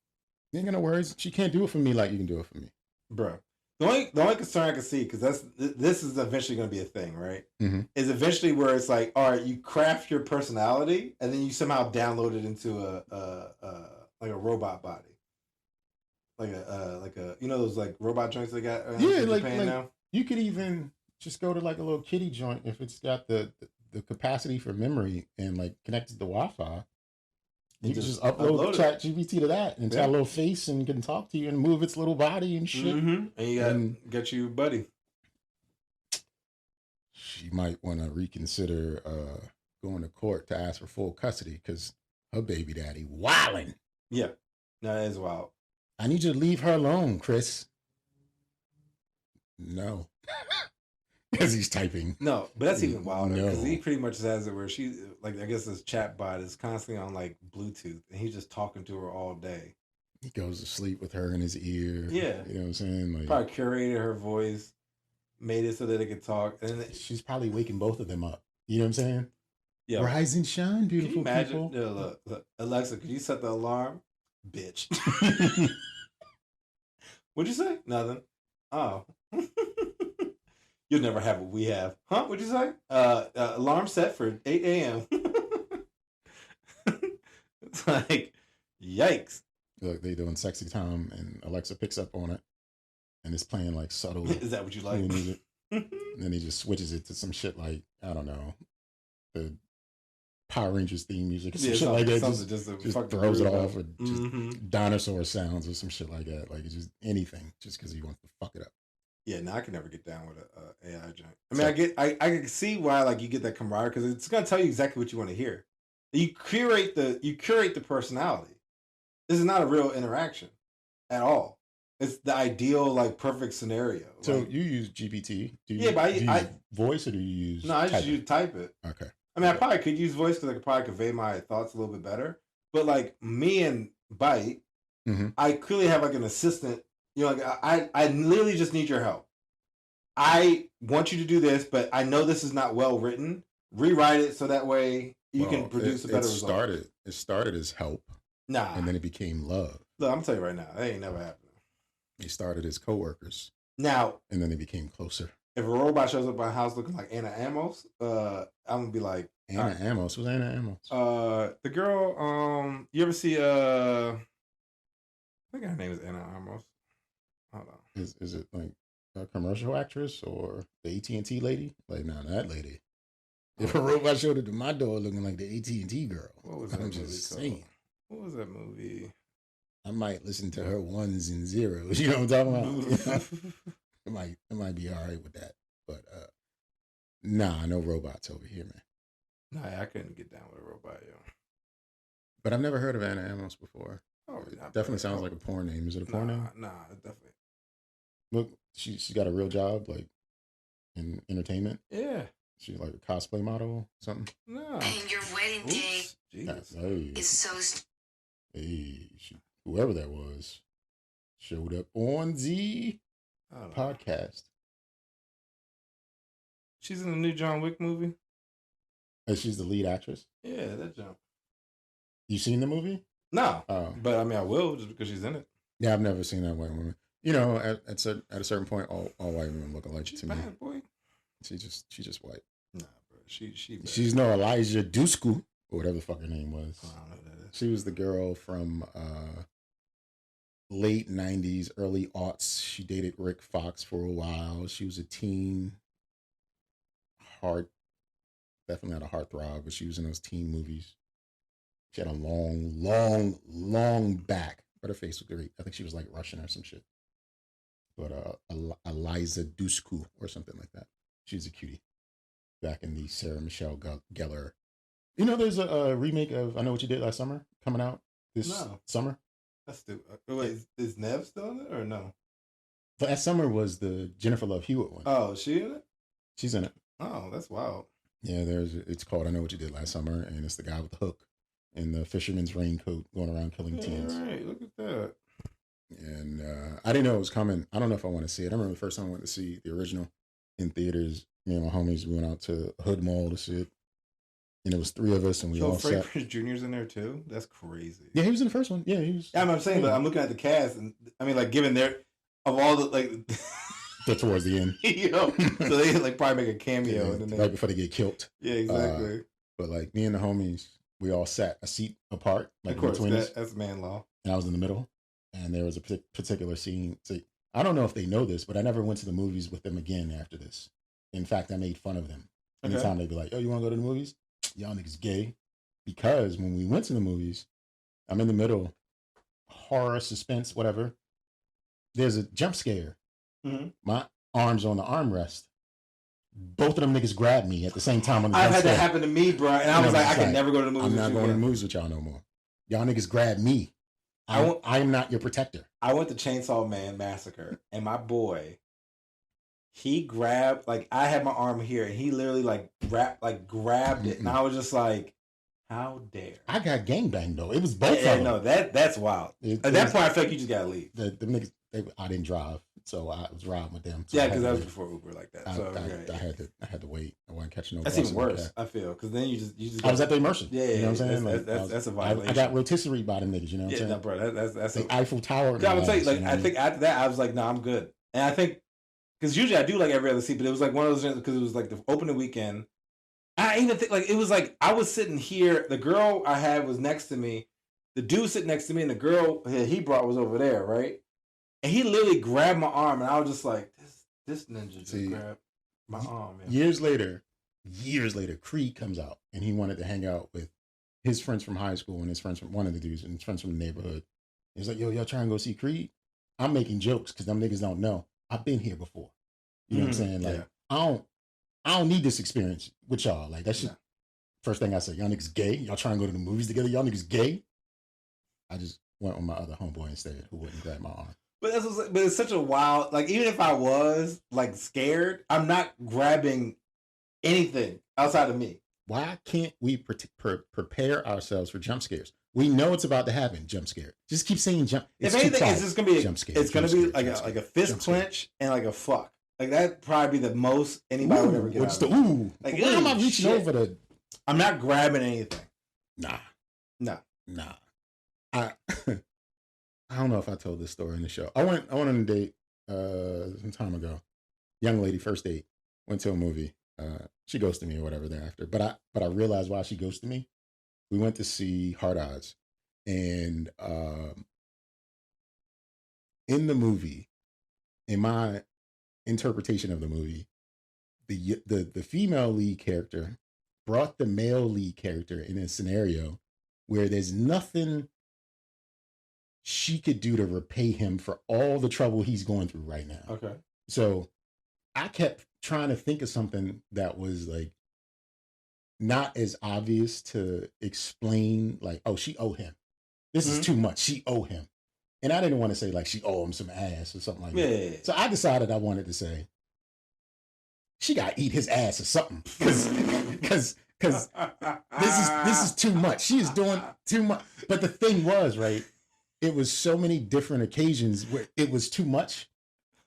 You ain't got no worries. She can't do it for me like you can do it for me.
Bro. The only concern I can see, because this is eventually going to be a thing, right? Mm-hmm. Is eventually where it's like, all right, you craft your personality, and then you somehow download it into a robot body. Like a you know those like robot joints they got in Japan now?
You could even just go to like a little kiddie joint if it's got the capacity for memory and like connected to Wi-Fi. You can just upload ChatGPT to that and tell a little face and can talk to you and move its little body and shit.
Mm-hmm. And you got you buddy.
She might want to reconsider going to court to ask for full custody because her baby daddy wilding.
Yeah, no, that is wild.
I need you to leave her alone, Chris. No. As he's typing.
No, but that's even wilder because he pretty much says it where she, like, I guess this chatbot is constantly on like Bluetooth and he's just talking to her all day.
He goes to sleep with her in his ear.
Yeah.
You know what I'm saying? Like,
probably curated her voice, made it so that it could talk. And
she's probably waking both of them up. You know what I'm saying?
Yeah.
Rise and shine, beautiful people.
Look, Alexa, could you set the alarm? Bitch. What'd you say? Nothing. Oh. You'll never have what we have. Huh? What'd you say? Alarm set for 8 a.m. It's like, yikes.
Look, they doing sexy time and Alexa picks up on it and it's playing like subtle.
Is that what you like?
Music. And then he just switches it to some shit like, I don't know, the Power Rangers theme music or some shit like that. Just throws it off or just dinosaur sounds or some shit like that. Like it's just anything just because he wants to fuck it up.
Yeah, no, I can never get down with a AI joint. I mean, I can see why like you get that camaraderie because it's gonna tell you exactly what you want to hear. You curate the personality. This is not a real interaction at all. It's the ideal, like, perfect scenario.
So
like,
you use GPT? Do you,
yeah, but
do you use voice or do you use?
No, I just type it.
Okay.
I mean, I probably could use voice because I could probably convey my thoughts a little bit better. But like me and Bite, I clearly have like an assistant. You know, like I literally just need your help. I want you to do this, but I know this is not well written. Rewrite it so that way you can produce a better result.
It started as help.
Nah.
And then it became love.
Look, I'm gonna tell you right now, that ain't never happened.
They started as coworkers.
Now,
and then they became closer.
If a robot shows up at my house looking like Anna Amos, I'm gonna be like,
Anna Amos? Who's Anna
Amos? The girl. You ever see? I think her name is Anna Amos. Hold on.
Is it like a commercial actress or the AT&T lady? Like, no, that lady. If a robot showed up at my door looking like the AT&T girl,
what was that
I'm
movie
just
called?
saying.
What was that movie?
I might listen to her ones and zeros. You know what I'm talking about? It might be all right with that. But nah, no robots over here, man.
Nah, I couldn't get down with a robot, yo.
But I've never heard of Anna Amos before.
Oh,
it definitely sounds like a porn name. Is it a porn name?
Nah, definitely.
Look, she's got a real job, like in entertainment.
Yeah.
She's like a cosplay model or something.
No.
And your wedding day is so.
Hey, whoever that was showed up on the podcast.
She's in the new John Wick movie.
And she's the lead actress?
Yeah, that jump.
You seen the movie?
No. But I mean, I will just because she's in it.
Yeah, I've never seen that white woman. You know, at a certain point, all white women look alike to me.
Bad boy.
She's just white.
Nah, bro.
She's no Elijah Dushku or whatever the fuck her name was.
I don't know who that is.
She was the girl from late 90s, early aughts. She dated Rick Fox for a while. She was a teen definitely not a heartthrob, but she was in those teen movies. She had a long back, but her face was great. I think she was like Russian or some shit. But Eliza Dushku or something like that. She's a cutie. Back in the Sarah Michelle Gellar. You know, there's a remake of I Know What You Did Last Summer coming out this summer.
That's stupid. Wait, is Nev still in it or no?
But that summer was the Jennifer Love Hewitt one.
Oh, is she in it?
She's in it.
Oh, that's wild.
Yeah, it's called I Know What You Did Last Summer, and it's the guy with the hook and the fisherman's raincoat going around killing teens.
Right, look at that.
And I didn't know it was coming. I don't know if I want to see it. I remember the first time I went to see the original in theaters. Me and my homies, we went out to Hood Mall to see it. And it was three of us, and we all
Frank
sat.
Prince Jr.'s in there too? That's crazy.
Yeah, he was in the first one. Yeah, he was.
Yeah, I'm saying, but I'm looking at the cast, and I mean, like, given their, of all the, like...
They're towards the end.
You know, so they like probably make a cameo.
Yeah, right before they get killed.
Yeah, exactly.
But like me and the homies, we all sat a seat apart, like
of course,
between us.
That's man law.
And I was in the middle, and there was a particular scene. So I don't know if they know this, but I never went to the movies with them again after this. In fact, I made fun of them. Anytime they'd be like, "Oh, you want to go to the movies? Y'all niggas gay." Because when we went to the movies, I'm in the middle, horror, suspense, whatever. There's a jump scare. Mm-hmm. My arms on the armrest. Both of them niggas grabbed me at the same time on the
I've had that happen to me, bro. And I was like, I can never go to the movies.
I'm not going to the movies with y'all no more. Y'all niggas grabbed me. I am not your protector.
I went to Chainsaw Man Massacre, and my boy, he grabbed, like, I had my arm here, and he literally grabbed it, and I was just like, how dare?
I got gangbanged though. It was both of them.
No, that's wild. At that point, I feel like you just gotta leave.
The niggas, I didn't drive, so I was riding with them. So
yeah, because that was before Uber like that.
I had to wait. I wasn't catching no.
That's even worse. I feel because then you just.
I was at the immersion.
Yeah,
you know what I'm saying.
That's a violation.
I got rotisserie by them niggas. You know what I'm saying?
No, bro, that's
the Eiffel Tower.
Yeah, I would tell you. Like, I think after that, I was like, no, I'm good. And I think because usually I do like every other seat, but it was like one of those because it was like the opening weekend. I even think like it was like I was sitting here. The girl I had was next to me. The dude sitting next to me, and the girl he brought was over there, right? And he literally grabbed my arm, and I was just like, "This ninja just grabbed my arm." Man.
Years later, Creed comes out, and he wanted to hang out with his friends from high school and his friends from one of the dudes and his friends from the neighborhood. He's like, "Yo, y'all trying to go see Creed?" I'm making jokes because them niggas don't know. I've been here before. You know what I'm saying? Like, I don't need this experience with y'all. Like, that shit First thing I said, y'all niggas gay? Y'all trying to go to the movies together? Y'all niggas gay? I just went with my other homeboy instead, who wouldn't grab my arm.
But it's such a wild, like, even if I was, like, scared, I'm not grabbing anything outside of me.
Why can't we prepare ourselves for jump scares? We know it's about to happen, jump scare. Just keep saying jump.
If anything, it's just going to be jump scare. It's going to be like a fist clench and like a fuck. Like, that'd probably be the most anybody would ever get out of it. Like,
why am I reaching over the...
I'm not grabbing anything.
Nah. I don't know if I told this story in the show. I went on a date some time ago. Young lady, first date, went to a movie. She ghosted me or whatever thereafter. But I realized why she ghosted me. We went to see Hard Odds, and in the movie, in my interpretation of the movie, the female lead character brought the male lead character in a scenario where there's nothing she could do to repay him for all the trouble he's going through right now.
Okay.
So I kept trying to think of something that was like not as obvious to explain, like, oh, she owe him. This is too much. She owe him. And I didn't want to say like she owe him some ass or something like that. So I decided I wanted to say she got to eat his ass or something. Because this is too much. She is doing too much. But the thing was, right, it was so many different occasions where it was too much.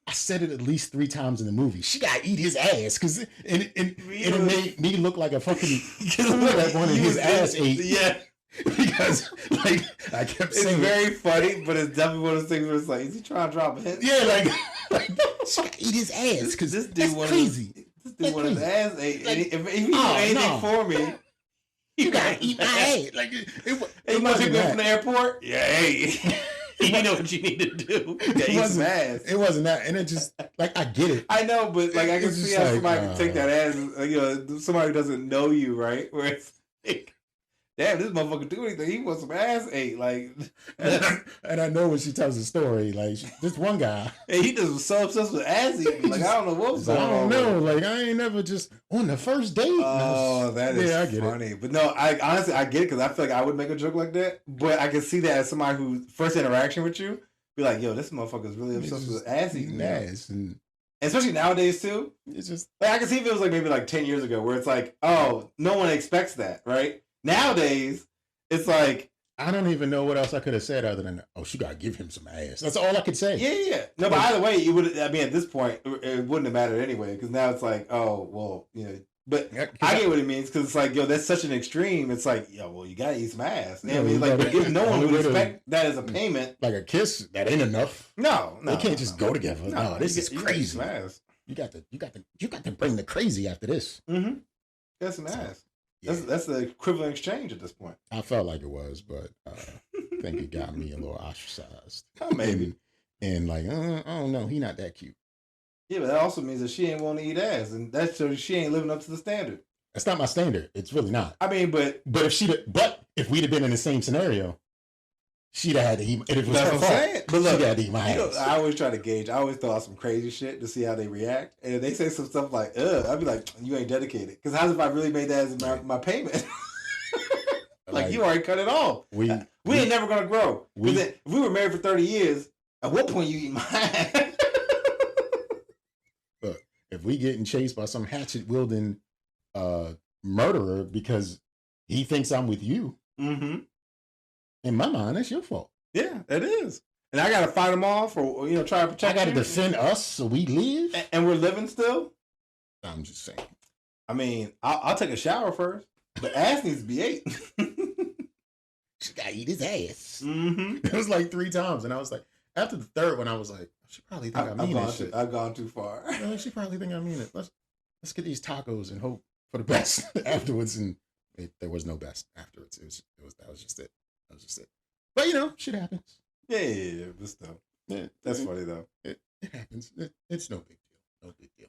I said it at least 3 times in the movie. She got to eat his ass because it made me look like a fucking fool that wanted his ass ate.
Yeah.
Because like I kept saying,
it's very funny, but it's definitely one of those things where it's like, is he trying to drop a hint?
Yeah, like she got to eat his ass because this dude wanted crazy.
This dude wanted his ass ate. Like, if he do anything for me,
you gotta eat my ass. Like
it wasn't good from the airport. Yeah, hey. You know what you need to do. Yeah, eat some ass.
It wasn't that, and it just like I get it.
I know, but like I can see how somebody can take that ass. You know, somebody who doesn't know you, right? Where it's like, damn, this motherfucker do anything. He wants some ass ate. Like,
and I know when she tells the story, like this one guy,
and he just was so obsessed with ass eating. Like, I don't know what was going on.
I don't know. Like, I ain't never just on the first date.
Oh, that is funny. But no, I honestly I get it because I feel like I would make a joke like that. But I can see that as somebody who first interaction with you, be like, yo, this motherfucker is really obsessed with ass eating.
Ass and
especially nowadays too.
It's just like I
can see if it was like maybe like 10 years ago where it's like, oh, no one expects that, right? Nowadays, it's like
I don't even know what else I could have said other than, oh, she gotta give him some ass. That's all I could say.
Yeah. No, but either way, you would. I mean, at this point, it wouldn't have mattered anyway because now it's like, oh, well, you know. But I get what it means because it's like, yo, that's such an extreme. It's like, yo, well, you gotta eat some ass. You know what I mean, like, no one would expect that as a payment.
Like a kiss, that ain't enough.
No,
they can't just go together. No, this is crazy. You got to bring the crazy after this.
Mm-hmm. Get some ass. Yeah. That's the equivalent exchange at this point.
I felt like it was, but I think it got me a little ostracized.
Oh, maybe.
And like, I don't know, he not that cute.
Yeah, but that also means that she ain't want to eat ass, and that's so she ain't living up to the standard.
That's not my standard. It's really not.
I mean, but
if we'd have been in the same scenario, she'd have had to eat. It was
that's
her
what I'm saying. But look,
she'd have to eat my ass.
I always try to gauge. I always throw out some crazy shit to see how they react, and if they say some stuff like "ugh," I'd be like, "You ain't dedicated." Because how's if I really made that as my payment? Like you already cut it off. We ain't never gonna grow. If we were married for 30 years, at what point you eat my ass?
Look, if we getting chased by some hatchet wielding murderer because he thinks I'm with you, in my mind, that's your fault.
Yeah, it is. And I gotta fight them off, or try to protect.
I gotta defend us so we live,
and we're living still.
I'm just saying.
I mean, I'll take a shower first. The ass needs to be ate.
She gotta eat his ass.
It
was like 3 times, and I was like, after the third one, I was like, she probably think I mean this shit.
I've gone too far.
She probably think I mean it. Let's get these tacos and hope for the best afterwards. And there was no best afterwards. That was just it. But shit happens.
Yeah, but still, that's funny though.
It happens. It's no big deal. No big deal.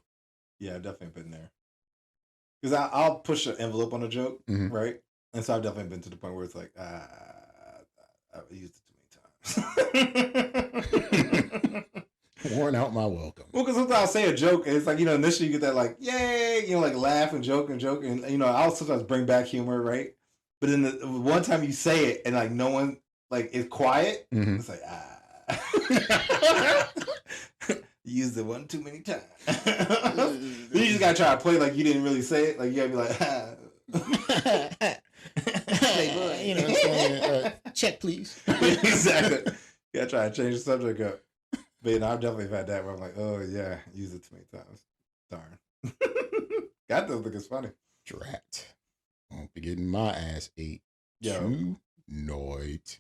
Yeah, I've definitely been there. Because I'll push an envelope on a joke, right? And so I've definitely been to the point where it's like, I've used it too many times.
Worn out my welcome.
Well, because sometimes I'll say a joke, and it's like, initially you get that, like, yay, like laugh and joke, and, I'll sometimes bring back humor, right? But then the one time you say it, and, like, no one, like, is quiet, it's like, you used it one too many times. Then you just gotta try to play like you didn't really say it. Like, you gotta be like,
hey, boy, you know what I'm saying? Check, please.
Exactly. You gotta try to change the subject up. But I've definitely had that where I'm like, oh yeah, use it too many times. Darn. That does look as funny.
Drat. Won't be getting my ass ate tonight.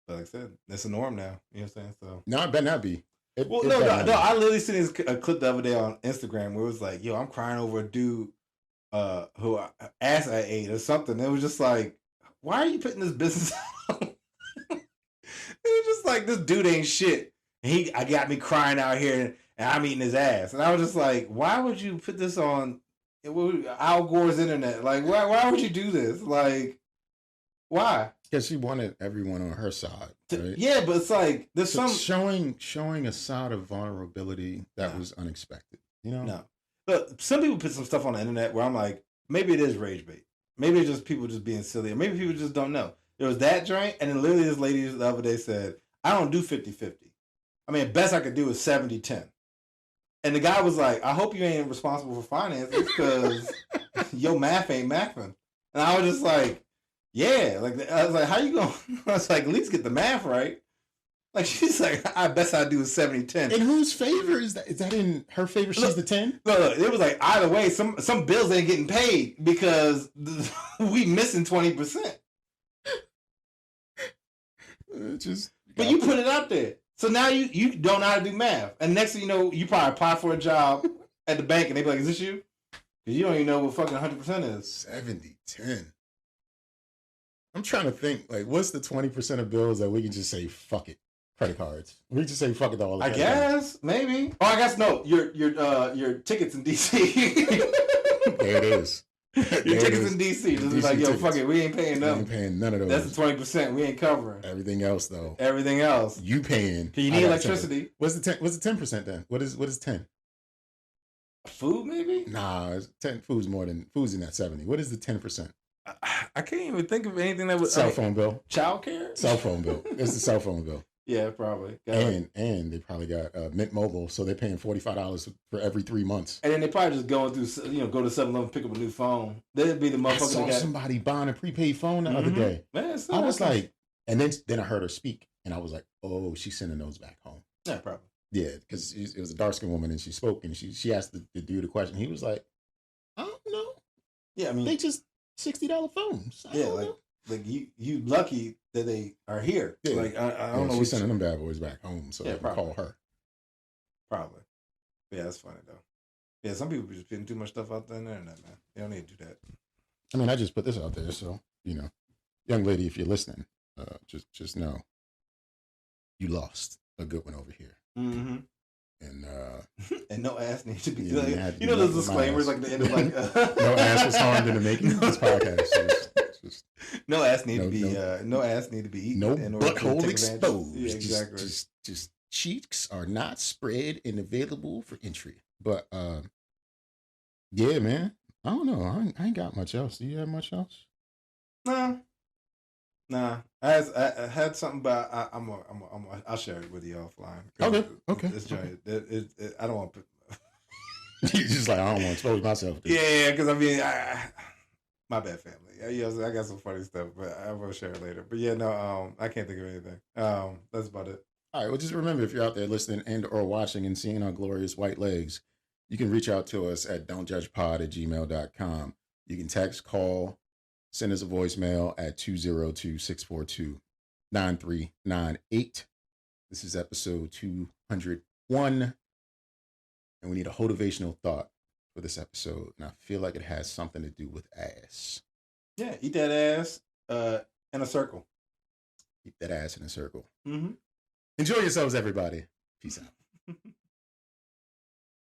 But like I said, that's a norm now. You know what I'm saying? So
no, it better not be.
No. I literally seen a clip the other day on Instagram where it was like, yo, I'm crying over a dude who ass I ate or something. It was just like, why are you putting this business out? It was just like, this dude ain't shit. I got me crying out here and I'm eating his ass. And I was just like, why would you put this on Al Gore's internet? Like, why would you do this? Like, why?
Because she wanted everyone on her side, right?
Yeah, but it's like there's some
showing a side of vulnerability that was unexpected.
No. Look, some people put some stuff on the internet where I'm like, maybe it is rage bait. Maybe it's just people just being silly. Or maybe people just don't know. There was that joint, and then literally this lady the other day said, I don't do 50-50. I mean, best I could do is 70-10. And the guy was like, I hope you ain't responsible for finances because your math ain't mathing. And I was just like, yeah. Like, I was like, how you going? I was like, at least get the math right. Like, she's like, I best I do is 70-10.
In whose favor is that? Is that in her favor? She's the 10?
Look, it was like, either way, some bills ain't getting paid because we missing 20%. But you put it out there. So now you don't know how to do math. And next thing you know, you probably apply for a job at the bank and they be like, is this you? Because you don't even know what fucking 100% is.
70-10. I'm trying to think, like, what's the 20% of bills that we can just say, fuck it? Credit cards. We just say, fuck it to all the
I guess, maybe. Oh, I guess no. Your tickets in D.C.
There it is.
Your tickets in D.C. Just be like, yo, fuck it. We ain't paying them.
We ain't paying none of those.
That's the 20%. We ain't covering.
Everything else, though.
Everything else.
You paying.
You need electricity.
What's the 10% then? What is 10?
Food, maybe?
Nah, 10. Food's in that 70. What is the 10%?
I can't even think of anything that would...
Cell phone bill.
Childcare?
Cell phone bill. It's the cell phone bill.
Yeah, probably.
And they probably got Mint Mobile, so they're paying $45 for every 3 months.
And then they probably just going through, go to 7-Eleven, pick up a new phone. They'd be the motherfucker.
I saw somebody buying a prepaid phone the other day.
Man,
I was like, and then I heard her speak, and I was like, oh, she's sending those back home.
Yeah, probably.
Yeah, because it was a dark-skinned woman, and she spoke, and she asked the dude a question. He was like, I don't know.
Yeah, I mean,
they just $60 phones.
Like you lucky that they are here. Yeah. Like I don't know.
She's sending them bad boys back home, so they can call her.
Probably. Yeah, that's funny though. Yeah, some people just putting too much stuff out there on the internet, man. They don't need to do that.
I mean, I just put this out there, so young lady, if you're listening, just know you lost a good one over here.
Mm-hmm.
And
no ass needs to be. Those disclaimers like the end of like.
No ass was harmed in the making of this podcast.
No ass need to be. No ass need to be eaten.
No butthole exposed.
Yeah, exactly.
Just cheeks are not spread and available for entry. But yeah, man. I don't know. I ain't got much else. Do you have much else?
Nah. I had something, but I'll share it with you offline.
Okay.
It's giant. I don't want to.
You're just like, I don't want to expose myself.
Yeah, because I mean, my bad, family. I got some funny stuff, but I will share it later. But yeah, no, I can't think of anything. That's about it.
All right. Well, just remember, if you're out there listening and or watching and seeing our glorious white legs, you can reach out to us at don'tjudgepod@gmail.com. You can text, call, send us a voicemail at 202-642-9398. This is episode 201. And we need a motivational thought for this episode. And I feel like it has something to do with ass.
Yeah, eat that ass in a circle.
Eat that ass in a circle.
Mm-hmm.
Enjoy yourselves, everybody. Peace out.